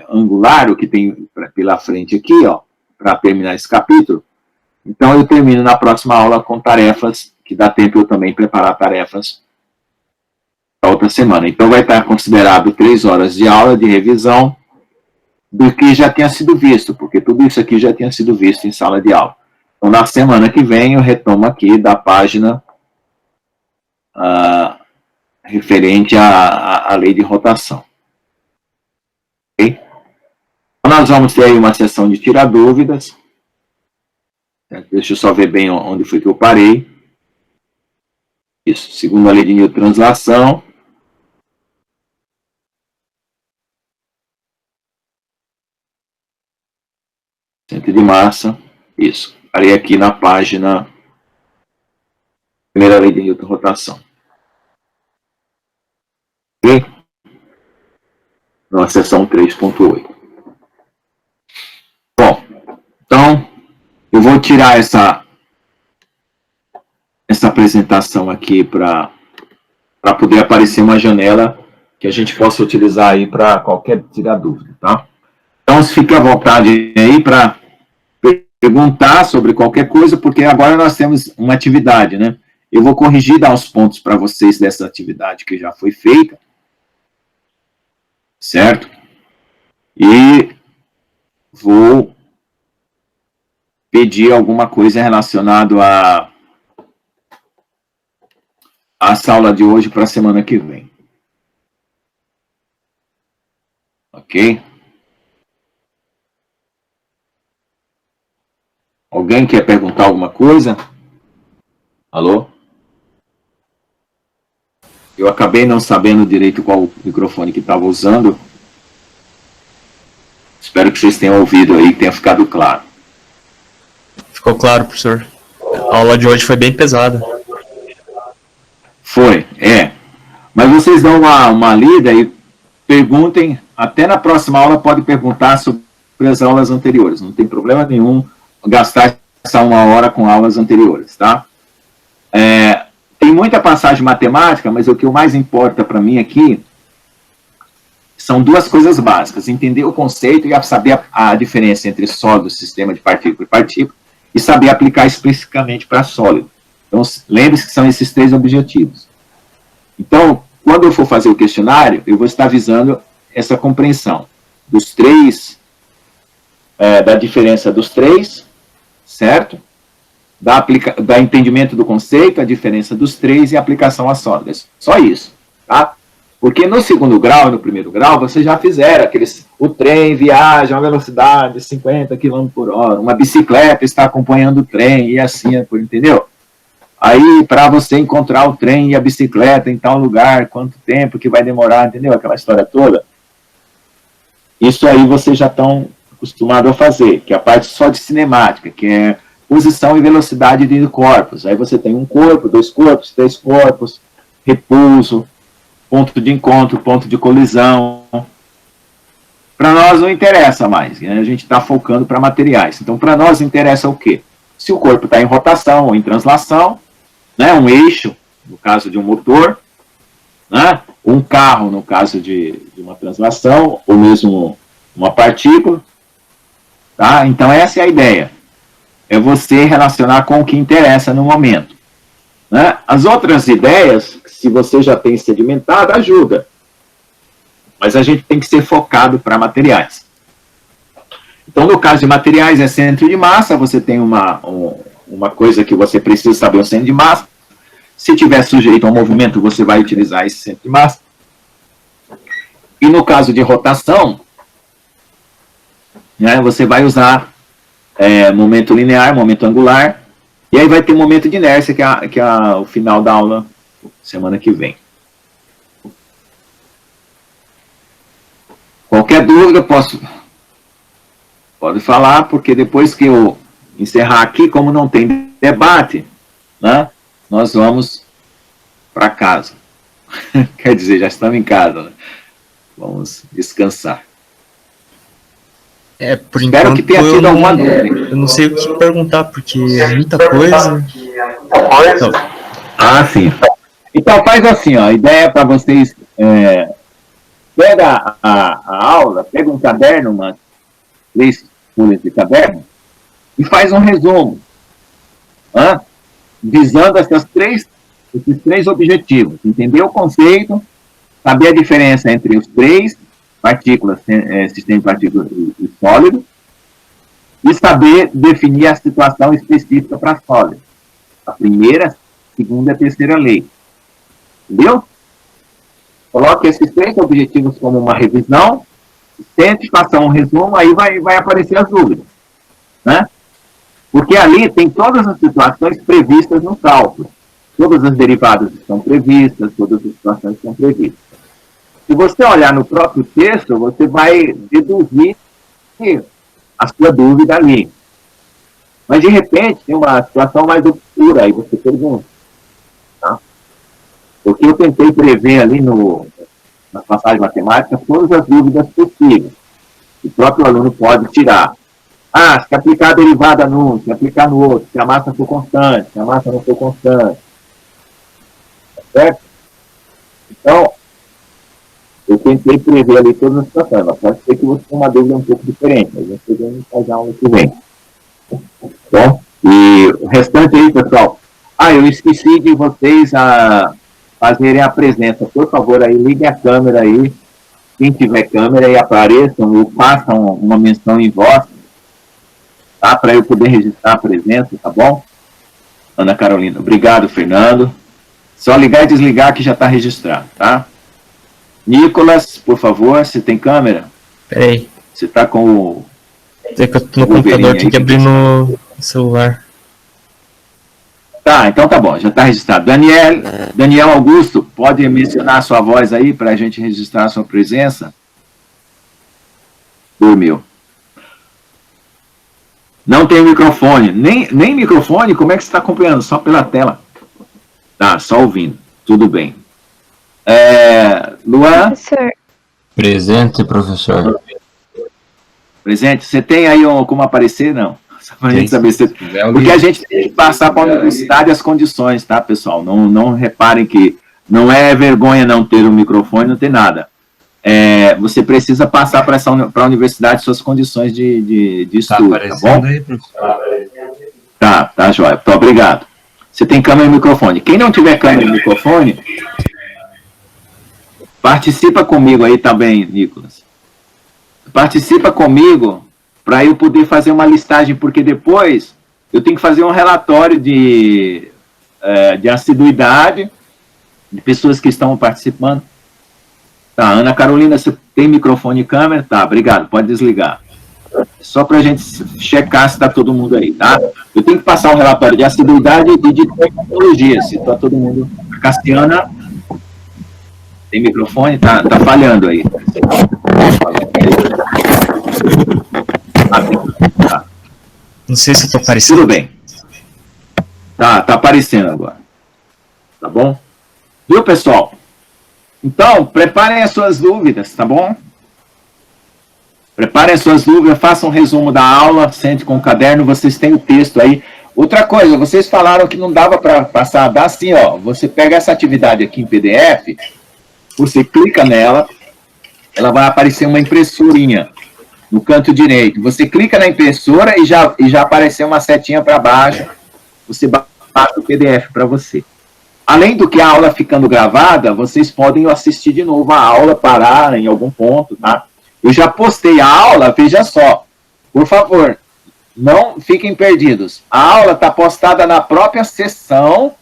angular, o que tem pela frente aqui, ó, para terminar esse capítulo, então eu termino na próxima aula com tarefas, que dá tempo eu também preparar tarefas para outra semana. Então, vai estar considerado 3 horas de aula de revisão do que já tinha sido visto, porque tudo isso aqui já tinha sido visto em sala de aula. Então, na semana que vem, eu retomo aqui da página referente à lei de rotação. Ok? Então, nós vamos ter aí uma sessão de tirar dúvidas. Deixa eu só ver bem onde foi que eu parei. Isso, segundo a lei de Newton, translação. centro de massa, isso. Parei aqui na página, primeira lei de Newton, rotação. Ok? Na seção 3.8. Bom, então, eu vou tirar essa apresentação aqui para poder aparecer uma janela que a gente possa utilizar aí para qualquer tirar dúvida, tá? Então, fique à vontade aí para perguntar sobre qualquer coisa, porque agora nós temos uma atividade, né? Eu vou corrigir, dar os pontos para vocês dessa atividade que já foi feita, certo? E vou pedir alguma coisa relacionada a essa aula de hoje para a semana que vem. Ok? Alguém quer perguntar alguma coisa? Alô? Eu acabei não sabendo direito qual microfone que estava usando. Espero que vocês tenham ouvido aí, que tenha ficado claro. Ficou claro, professor. A aula de hoje foi bem pesada. Foi, é. Mas vocês dão uma lida e perguntem, até na próxima aula pode perguntar sobre as aulas anteriores, não tem problema nenhum gastar essa 1 hora com aulas anteriores, tá? Tem muita passagem matemática, mas o que mais importa para mim aqui são duas coisas básicas, entender o conceito e saber a diferença entre sólido, sistema de partícula e partícula, e saber aplicar especificamente para sólido. Então, lembre-se que são esses 3 objetivos. Então, quando eu for fazer o questionário, eu vou estar visando essa compreensão dos 3, da diferença dos 3, certo? Da entendimento do conceito, a diferença dos 3 e a aplicação às sólidas. Só isso, tá? Porque no segundo grau e no primeiro grau, vocês já fizeram o trem viaja a uma velocidade de 50 km por hora, uma bicicleta está acompanhando o trem e assim, entendeu? Aí, para você encontrar o trem e a bicicleta em tal lugar, quanto tempo que vai demorar, entendeu? Aquela história toda. Isso aí vocês já estão acostumados a fazer, que é a parte só de cinemática, que é posição e velocidade de corpos. Aí você tem um corpo, 2 corpos, 3 corpos, repouso, ponto de encontro, ponto de colisão. Para nós não interessa mais, né? A gente está focando para materiais. Então, para nós interessa o quê? Se o corpo está em rotação ou em translação, né? Um eixo, no caso de um motor, né? Um carro, no caso de uma translação, ou mesmo uma partícula. Tá? Então, essa é a ideia. É você relacionar com o que interessa no momento. Né? As outras ideias, se você já tem sedimentado, ajuda. Mas a gente tem que ser focado para materiais. Então, no caso de materiais, é centro de massa, você tem uma coisa que você precisa saber, o centro de massa. Se tiver sujeito ao movimento, você vai utilizar esse centro de massa. E no caso de rotação, né, você vai usar momento linear, momento angular, e aí vai ter momento de inércia, que é o final da aula, semana que vem. Qualquer dúvida, pode falar, porque depois que eu encerrar aqui, como não tem debate, né, nós vamos para casa. Quer dizer, já estamos em casa, né? Vamos descansar. Por Espero enquanto, que tenha tido alguma dúvida. Eu não sei o que perguntar, porque é muita coisa. Então, sim. Então, faz assim, ó, a ideia para vocês, pega a aula, pega um caderno, umas 3 folhas de caderno, e faz um resumo, visando esses três objetivos. Entender o conceito, saber a diferença entre os 3, partículas, sistema de partículas e sólido, e saber definir a situação específica para sólido. A primeira, segunda e a terceira lei. Entendeu? Coloque esses 3 objetivos como uma revisão, tente fazer um resumo, aí vai aparecer as dúvidas. Né? Porque ali tem todas as situações previstas no cálculo. Todas as derivadas estão previstas, todas as situações estão previstas. Se você olhar no próprio texto, você vai deduzir a sua dúvida ali. Mas, de repente, tem uma situação mais obscura, aí você pergunta. Tá? Porque eu tentei prever ali na passagem matemática todas as dúvidas possíveis. O próprio aluno pode tirar. Ah, se aplicar a derivada num, se aplicar no outro, se a massa for constante, se a massa não for constante. Tá certo? Então, eu tentei prever ali todas as situações, mas pode ser que você tenha uma dúvida um pouco diferente, mas a gente vai fazer aula que vem. Bom, e o restante aí, pessoal. Eu esqueci de vocês fazerem a presença. Por favor, aí, liguem a câmera aí. Quem tiver câmera aí, apareçam ou façam uma menção em voz, tá? Para eu poder registrar a presença, tá bom? Ana Carolina. Obrigado, Fernando. Só ligar e desligar que já está registrado, tá? Nicolas, por favor, você tem câmera? Peraí. Você está com o... No computador tem que abrir no celular. Tá, então tá bom, já está registrado. Daniel Augusto, pode mencionar a sua voz aí para a gente registrar a sua presença? Dormiu. Não tem microfone. Nem microfone? Como é que você está acompanhando? Só pela tela. Tá, só ouvindo. Tudo bem. Luan? Professor. Presente, professor. Presente. Você tem aí como aparecer? Não. Só para a gente saber se... Porque a gente tem que passar para a universidade as condições, tá, pessoal? Não reparem que não é vergonha não ter um microfone, não ter nada. Você precisa passar para a universidade suas condições de estudo, tá bom? Aí, professor? Tá, joia. Muito obrigado. Você tem câmera e microfone. Quem não tiver câmera e microfone, participa comigo aí também, Nicolas. Participa comigo para eu poder fazer uma listagem, porque depois eu tenho que fazer um relatório de assiduidade de pessoas que estão participando. Tá, Ana Carolina, você tem microfone e câmera? Tá, obrigado, pode desligar. Só para a gente checar se está todo mundo aí, tá? Eu tenho que passar um relatório de assiduidade e de tecnologia, se está todo mundo... A Cassiana, tem microfone? Tá falhando aí. Tá. Não sei se eu tô aparecendo. Tudo bem. Tá aparecendo agora. Tá bom? Viu, pessoal? Então, preparem as suas dúvidas, tá bom? Preparem as suas dúvidas, façam um resumo da aula, sente com o caderno, vocês têm o texto aí. Outra coisa, vocês falaram que não dava para passar, dá sim, ó. Você pega essa atividade aqui em PDF, você clica nela, ela vai aparecer uma impressorinha no canto direito. Você clica na impressora e já apareceu uma setinha para baixo, você baixa o PDF para você. Além do que a aula ficando gravada, vocês podem assistir de novo a aula, parar em algum ponto, tá? Eu já postei a aula, veja só. Por favor, não fiquem perdidos. A aula está postada na própria sessão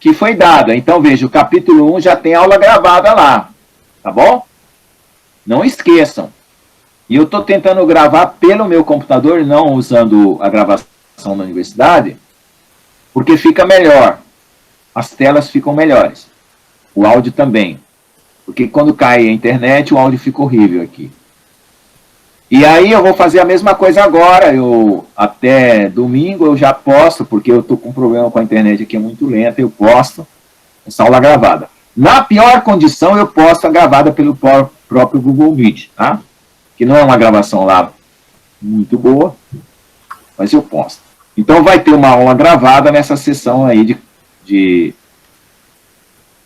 que foi dada. Então, veja, o capítulo 1 já tem aula gravada lá, tá bom? Não esqueçam. E eu estou tentando gravar pelo meu computador, não usando a gravação da universidade, porque fica melhor. As telas ficam melhores. O áudio também. Porque quando cai a internet, o áudio fica horrível aqui. E aí eu vou fazer a mesma coisa agora. Até domingo eu já posto, porque eu estou com um problema com a internet aqui, é muito lenta, eu posto essa aula gravada. Na pior condição, eu posto a gravada pelo próprio Google Meet, tá? Que não é uma gravação lá muito boa, mas eu posto. Então vai ter uma aula gravada nessa sessão aí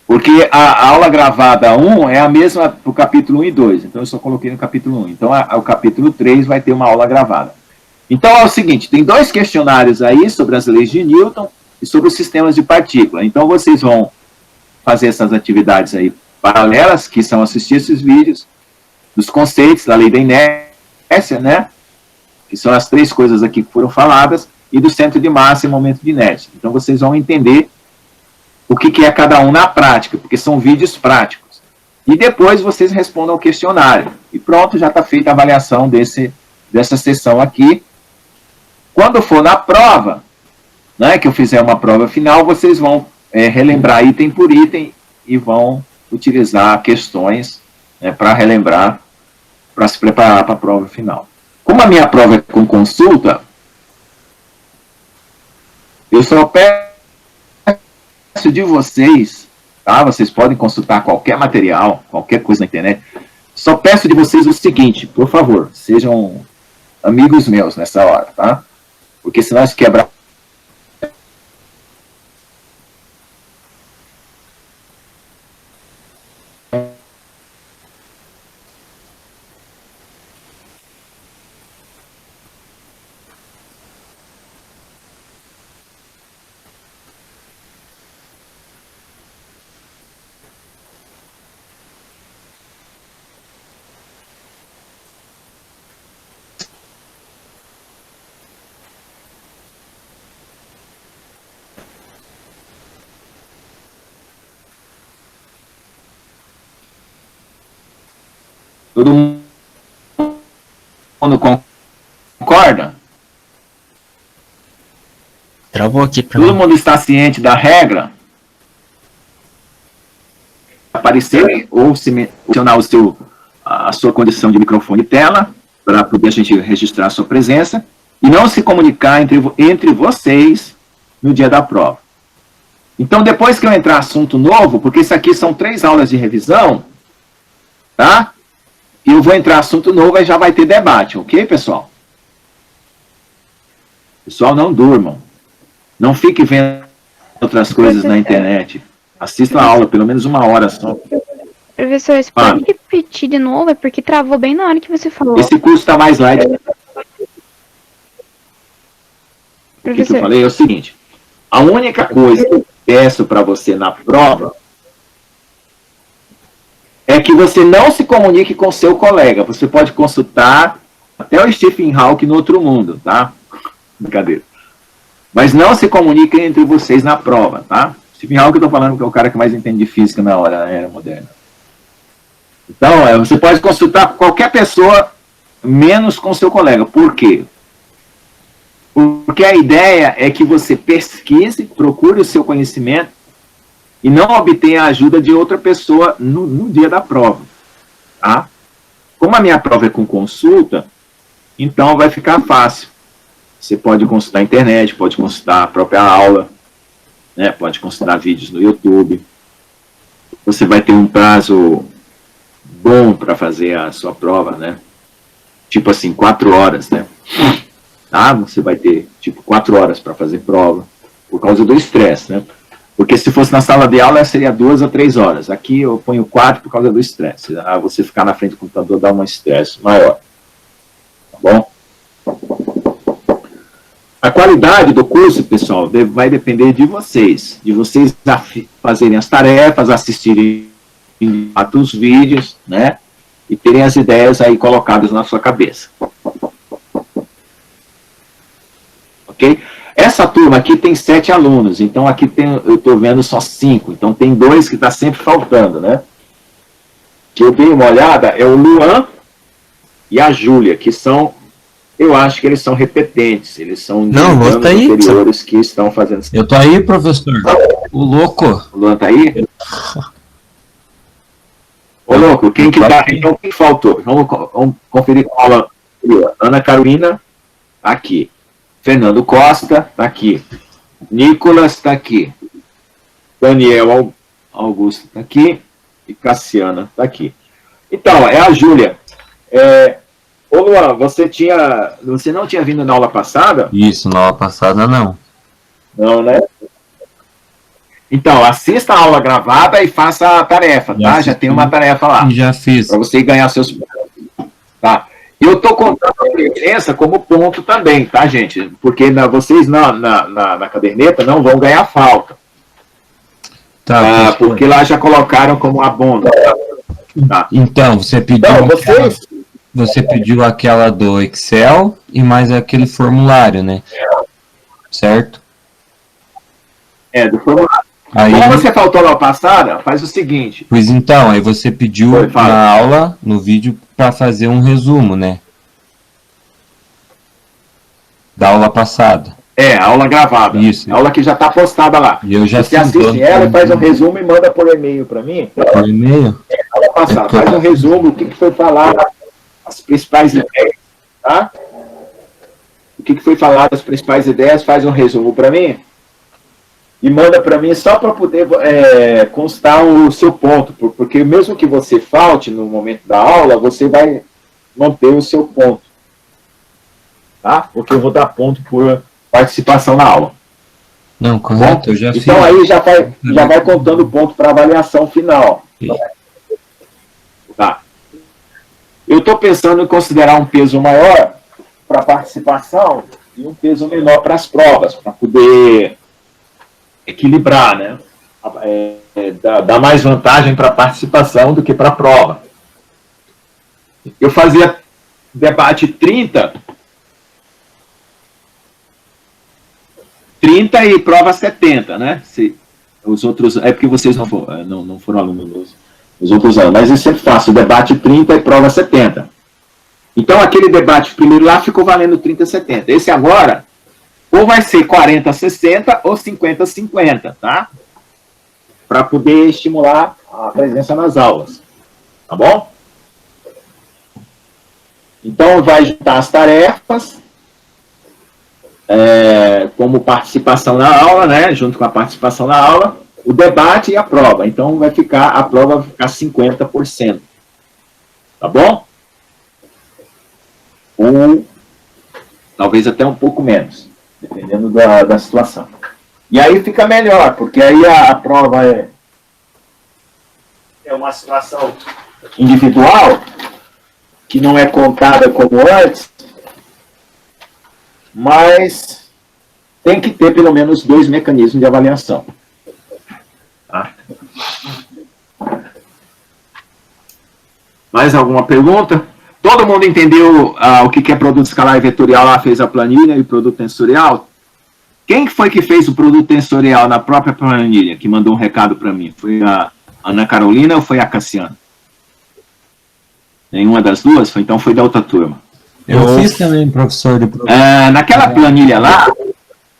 porque a aula gravada 1 é a mesma para o capítulo 1 e 2, então eu só coloquei no capítulo 1. Então o capítulo 3 vai ter uma aula gravada. Então é o seguinte, tem 2 questionários aí sobre as leis de Newton e sobre os sistemas de partícula. Então vocês vão fazer essas atividades aí paralelas, que são assistir esses vídeos, dos conceitos da lei da inércia, né? Que são as 3 coisas aqui que foram faladas, e do centro de massa e momento de inércia. Então vocês vão entender o que é cada um na prática, porque são vídeos práticos. E depois vocês respondam ao questionário. E pronto, já está feita a avaliação dessa sessão aqui. Quando for na prova, né, que eu fizer uma prova final, vocês vão relembrar item por item e vão utilizar questões, né, para relembrar, para se preparar para a prova final. Como a minha prova é com consulta, Eu só peço de vocês, tá? Vocês podem consultar qualquer material, qualquer coisa na internet. Só peço de vocês o seguinte, por favor, sejam amigos meus nessa hora, tá? Porque senão isso quebra. Todo mundo concorda? Travou aqui pra Todo mim. mundo está ciente da regra? Aparecer ou mencionar a sua condição de microfone e tela, para poder a gente registrar a sua presença, e não se comunicar entre vocês no dia da prova. Então, depois que eu entrar assunto novo, porque isso aqui são 3 aulas de revisão, tá? E eu vou entrar assunto novo e já vai ter debate, ok, pessoal? Pessoal, não durmam. Não fique vendo outras coisas na internet. Assista a aula, pelo menos 1 hora só. Professor, você pode repetir de novo? É porque travou bem na hora que você falou. Esse curso está mais light. O que eu Professor, falei é o seguinte. A única coisa que eu peço para você na prova é que você não se comunique com seu colega. Você pode consultar até o Stephen Hawking no outro mundo, tá? Brincadeira. Mas não se comuniquem entre vocês na prova, tá? Stephen Hawking, eu tô falando que é o cara que mais entende de física na era moderna. Então, você pode consultar com qualquer pessoa, menos com seu colega. Por quê? Porque a ideia é que você pesquise, procure o seu conhecimento e não obtenha a ajuda de outra pessoa no dia da prova. Tá? Como a minha prova é com consulta, então vai ficar fácil. Você pode consultar a internet, pode consultar a própria aula, né? Pode consultar vídeos no YouTube. Você vai ter um prazo bom para fazer a sua prova, né? Tipo assim, 4 horas, né? Tá? Você vai ter, tipo, 4 horas para fazer prova, por causa do estresse, né? Porque se fosse na sala de aula, seria 2 a 3 horas. Aqui eu ponho 4 por causa do estresse. Você ficar na frente do computador dá um estresse maior. Tá bom? A qualidade do curso, pessoal, vai depender de vocês fazerem as tarefas, assistirem os vídeos, né? E terem as ideias aí colocadas na sua cabeça. Ok? Essa turma aqui tem 7 alunos, então aqui eu estou vendo só 5, então tem 2 que está sempre faltando, né? Que eu dei uma olhada, é o Luan e a Júlia, que são, eu acho que eles são repetentes, eles são de anos anteriores que estão fazendo... Eu tô aí, professor. O louco. O Luan tá aí? Ô, louco, quem que tá? Então, quem faltou? Vamos conferir com a aula. Ana Carolina, aqui. Fernando Costa, tá aqui. Nicolas, tá aqui. Daniel Augusto, tá aqui. E Cassiana, tá aqui. Então, é a Júlia. Ô, Luan, você não tinha vindo na aula passada? Isso, na aula passada não. Não, né? Então, assista a aula gravada e faça a tarefa, tá? Já tem uma tarefa lá. Já fiz. Para você ganhar seus pontos. Tá? Eu estou contando a presença como ponto também, tá, gente? Porque vocês na caderneta não vão ganhar falta. Tá, porque lá já colocaram como abono. Tá? Então, você pediu, você pediu aquela do Excel e mais aquele formulário, né? Certo? Do formulário. Aí, como você faltou na passada, faz o seguinte. Pois então, aí você pediu na aula, no vídeo, para fazer um resumo, né? Da aula passada. A aula gravada. Isso. A aula que já está postada lá. E eu já você assiste ela, faz um resumo e manda por e-mail para mim. Por e-mail? A aula passada. Faz um resumo, o que foi falado, as principais ideias. Tá? O que foi falado, as principais ideias, faz um resumo para mim. e manda para mim só para poder constar o seu ponto, porque mesmo que você falte no momento da aula, você vai manter o seu ponto. Tá? Porque eu vou dar ponto por participação na aula. Não, correto, eu já fiz. Então aí já vai contando ponto para avaliação final. Tá. Eu estou pensando em considerar um peso maior para participação e um peso menor para as provas, para poder equilibrar, né? Dar mais vantagem para a participação do que para a prova. Eu fazia debate 30 e prova 70, né? Os outros, é porque vocês não foram alunos dos outros anos, mas eu sempre faço debate 30 e prova 70. Então, aquele debate primeiro lá ficou valendo 30 a 70. Esse agora, ou vai ser 40 a 60 ou 50 a 50, tá? Para poder estimular a presença nas aulas. Tá bom? Então, vai juntar as tarefas, como participação na aula, né? Junto com a participação na aula, o debate e a prova. Então, a prova vai ficar 50%. Tá bom? Ou talvez até um pouco menos, dependendo da situação. E aí fica melhor, porque aí a prova é uma situação individual, que não é contada como antes, mas tem que ter pelo menos 2 mecanismos de avaliação. Tá? Mais alguma pergunta? Todo mundo entendeu o que é produto escalar e vetorial? Lá fez a planilha e produto tensorial? Quem foi que fez o produto tensorial na própria planilha, que mandou um recado para mim? Foi a Ana Carolina ou foi a Cassiana? Nenhuma das duas? Então foi da outra turma. Eu fiz também, professor. Naquela planilha lá...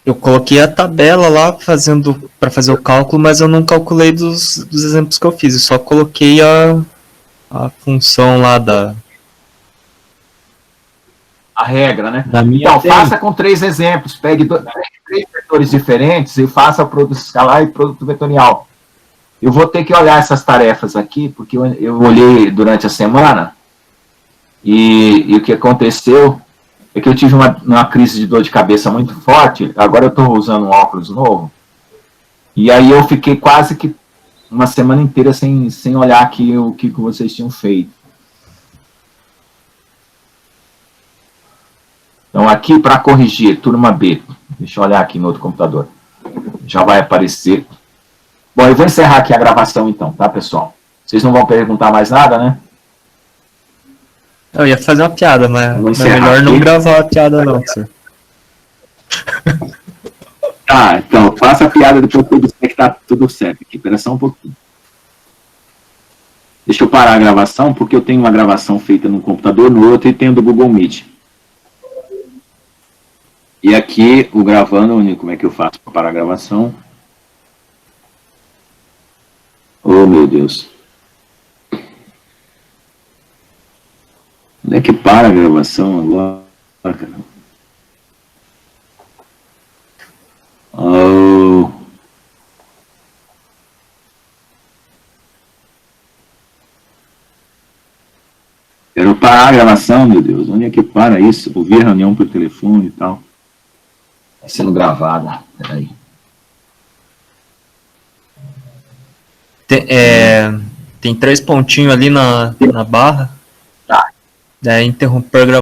Eu coloquei a tabela lá para fazer o cálculo, mas eu não calculei dos exemplos que eu fiz. Eu só coloquei a função lá a regra, né? Então, faça com 3 exemplos. Pegue 3 vetores diferentes e faça o produto escalar e produto vetorial. Eu vou ter que olhar essas tarefas aqui, porque eu olhei durante a semana e o que aconteceu é que eu tive uma crise de dor de cabeça muito forte. Agora eu estou usando um óculos novo. E aí eu fiquei quase que uma semana inteira sem olhar aqui o que vocês tinham feito. Então, aqui para corrigir, turma B. Deixa eu olhar aqui no outro computador. Já vai aparecer. Bom, eu vou encerrar aqui a gravação então, tá, pessoal? Vocês não vão perguntar mais nada, né? Eu ia fazer uma piada, mas é melhor não gravar a piada não, senhor. Tá, então, faça a piada depois que eu disser que tá tudo certo aqui. Espera só um pouquinho. Deixa eu parar a gravação, porque eu tenho uma gravação feita no computador, no outro, e tenho do Google Meet. E aqui, o gravando, como é que eu faço para parar a gravação? Oh, meu Deus. Onde é que para a gravação agora, cara? Oh. Quero parar a gravação, meu Deus. Onde é que para isso? Ouvir a reunião por telefone e tal. Está sendo gravada. Peraí. Tem 3 pontinhos ali na barra. Tá. Daí interromper a gravação.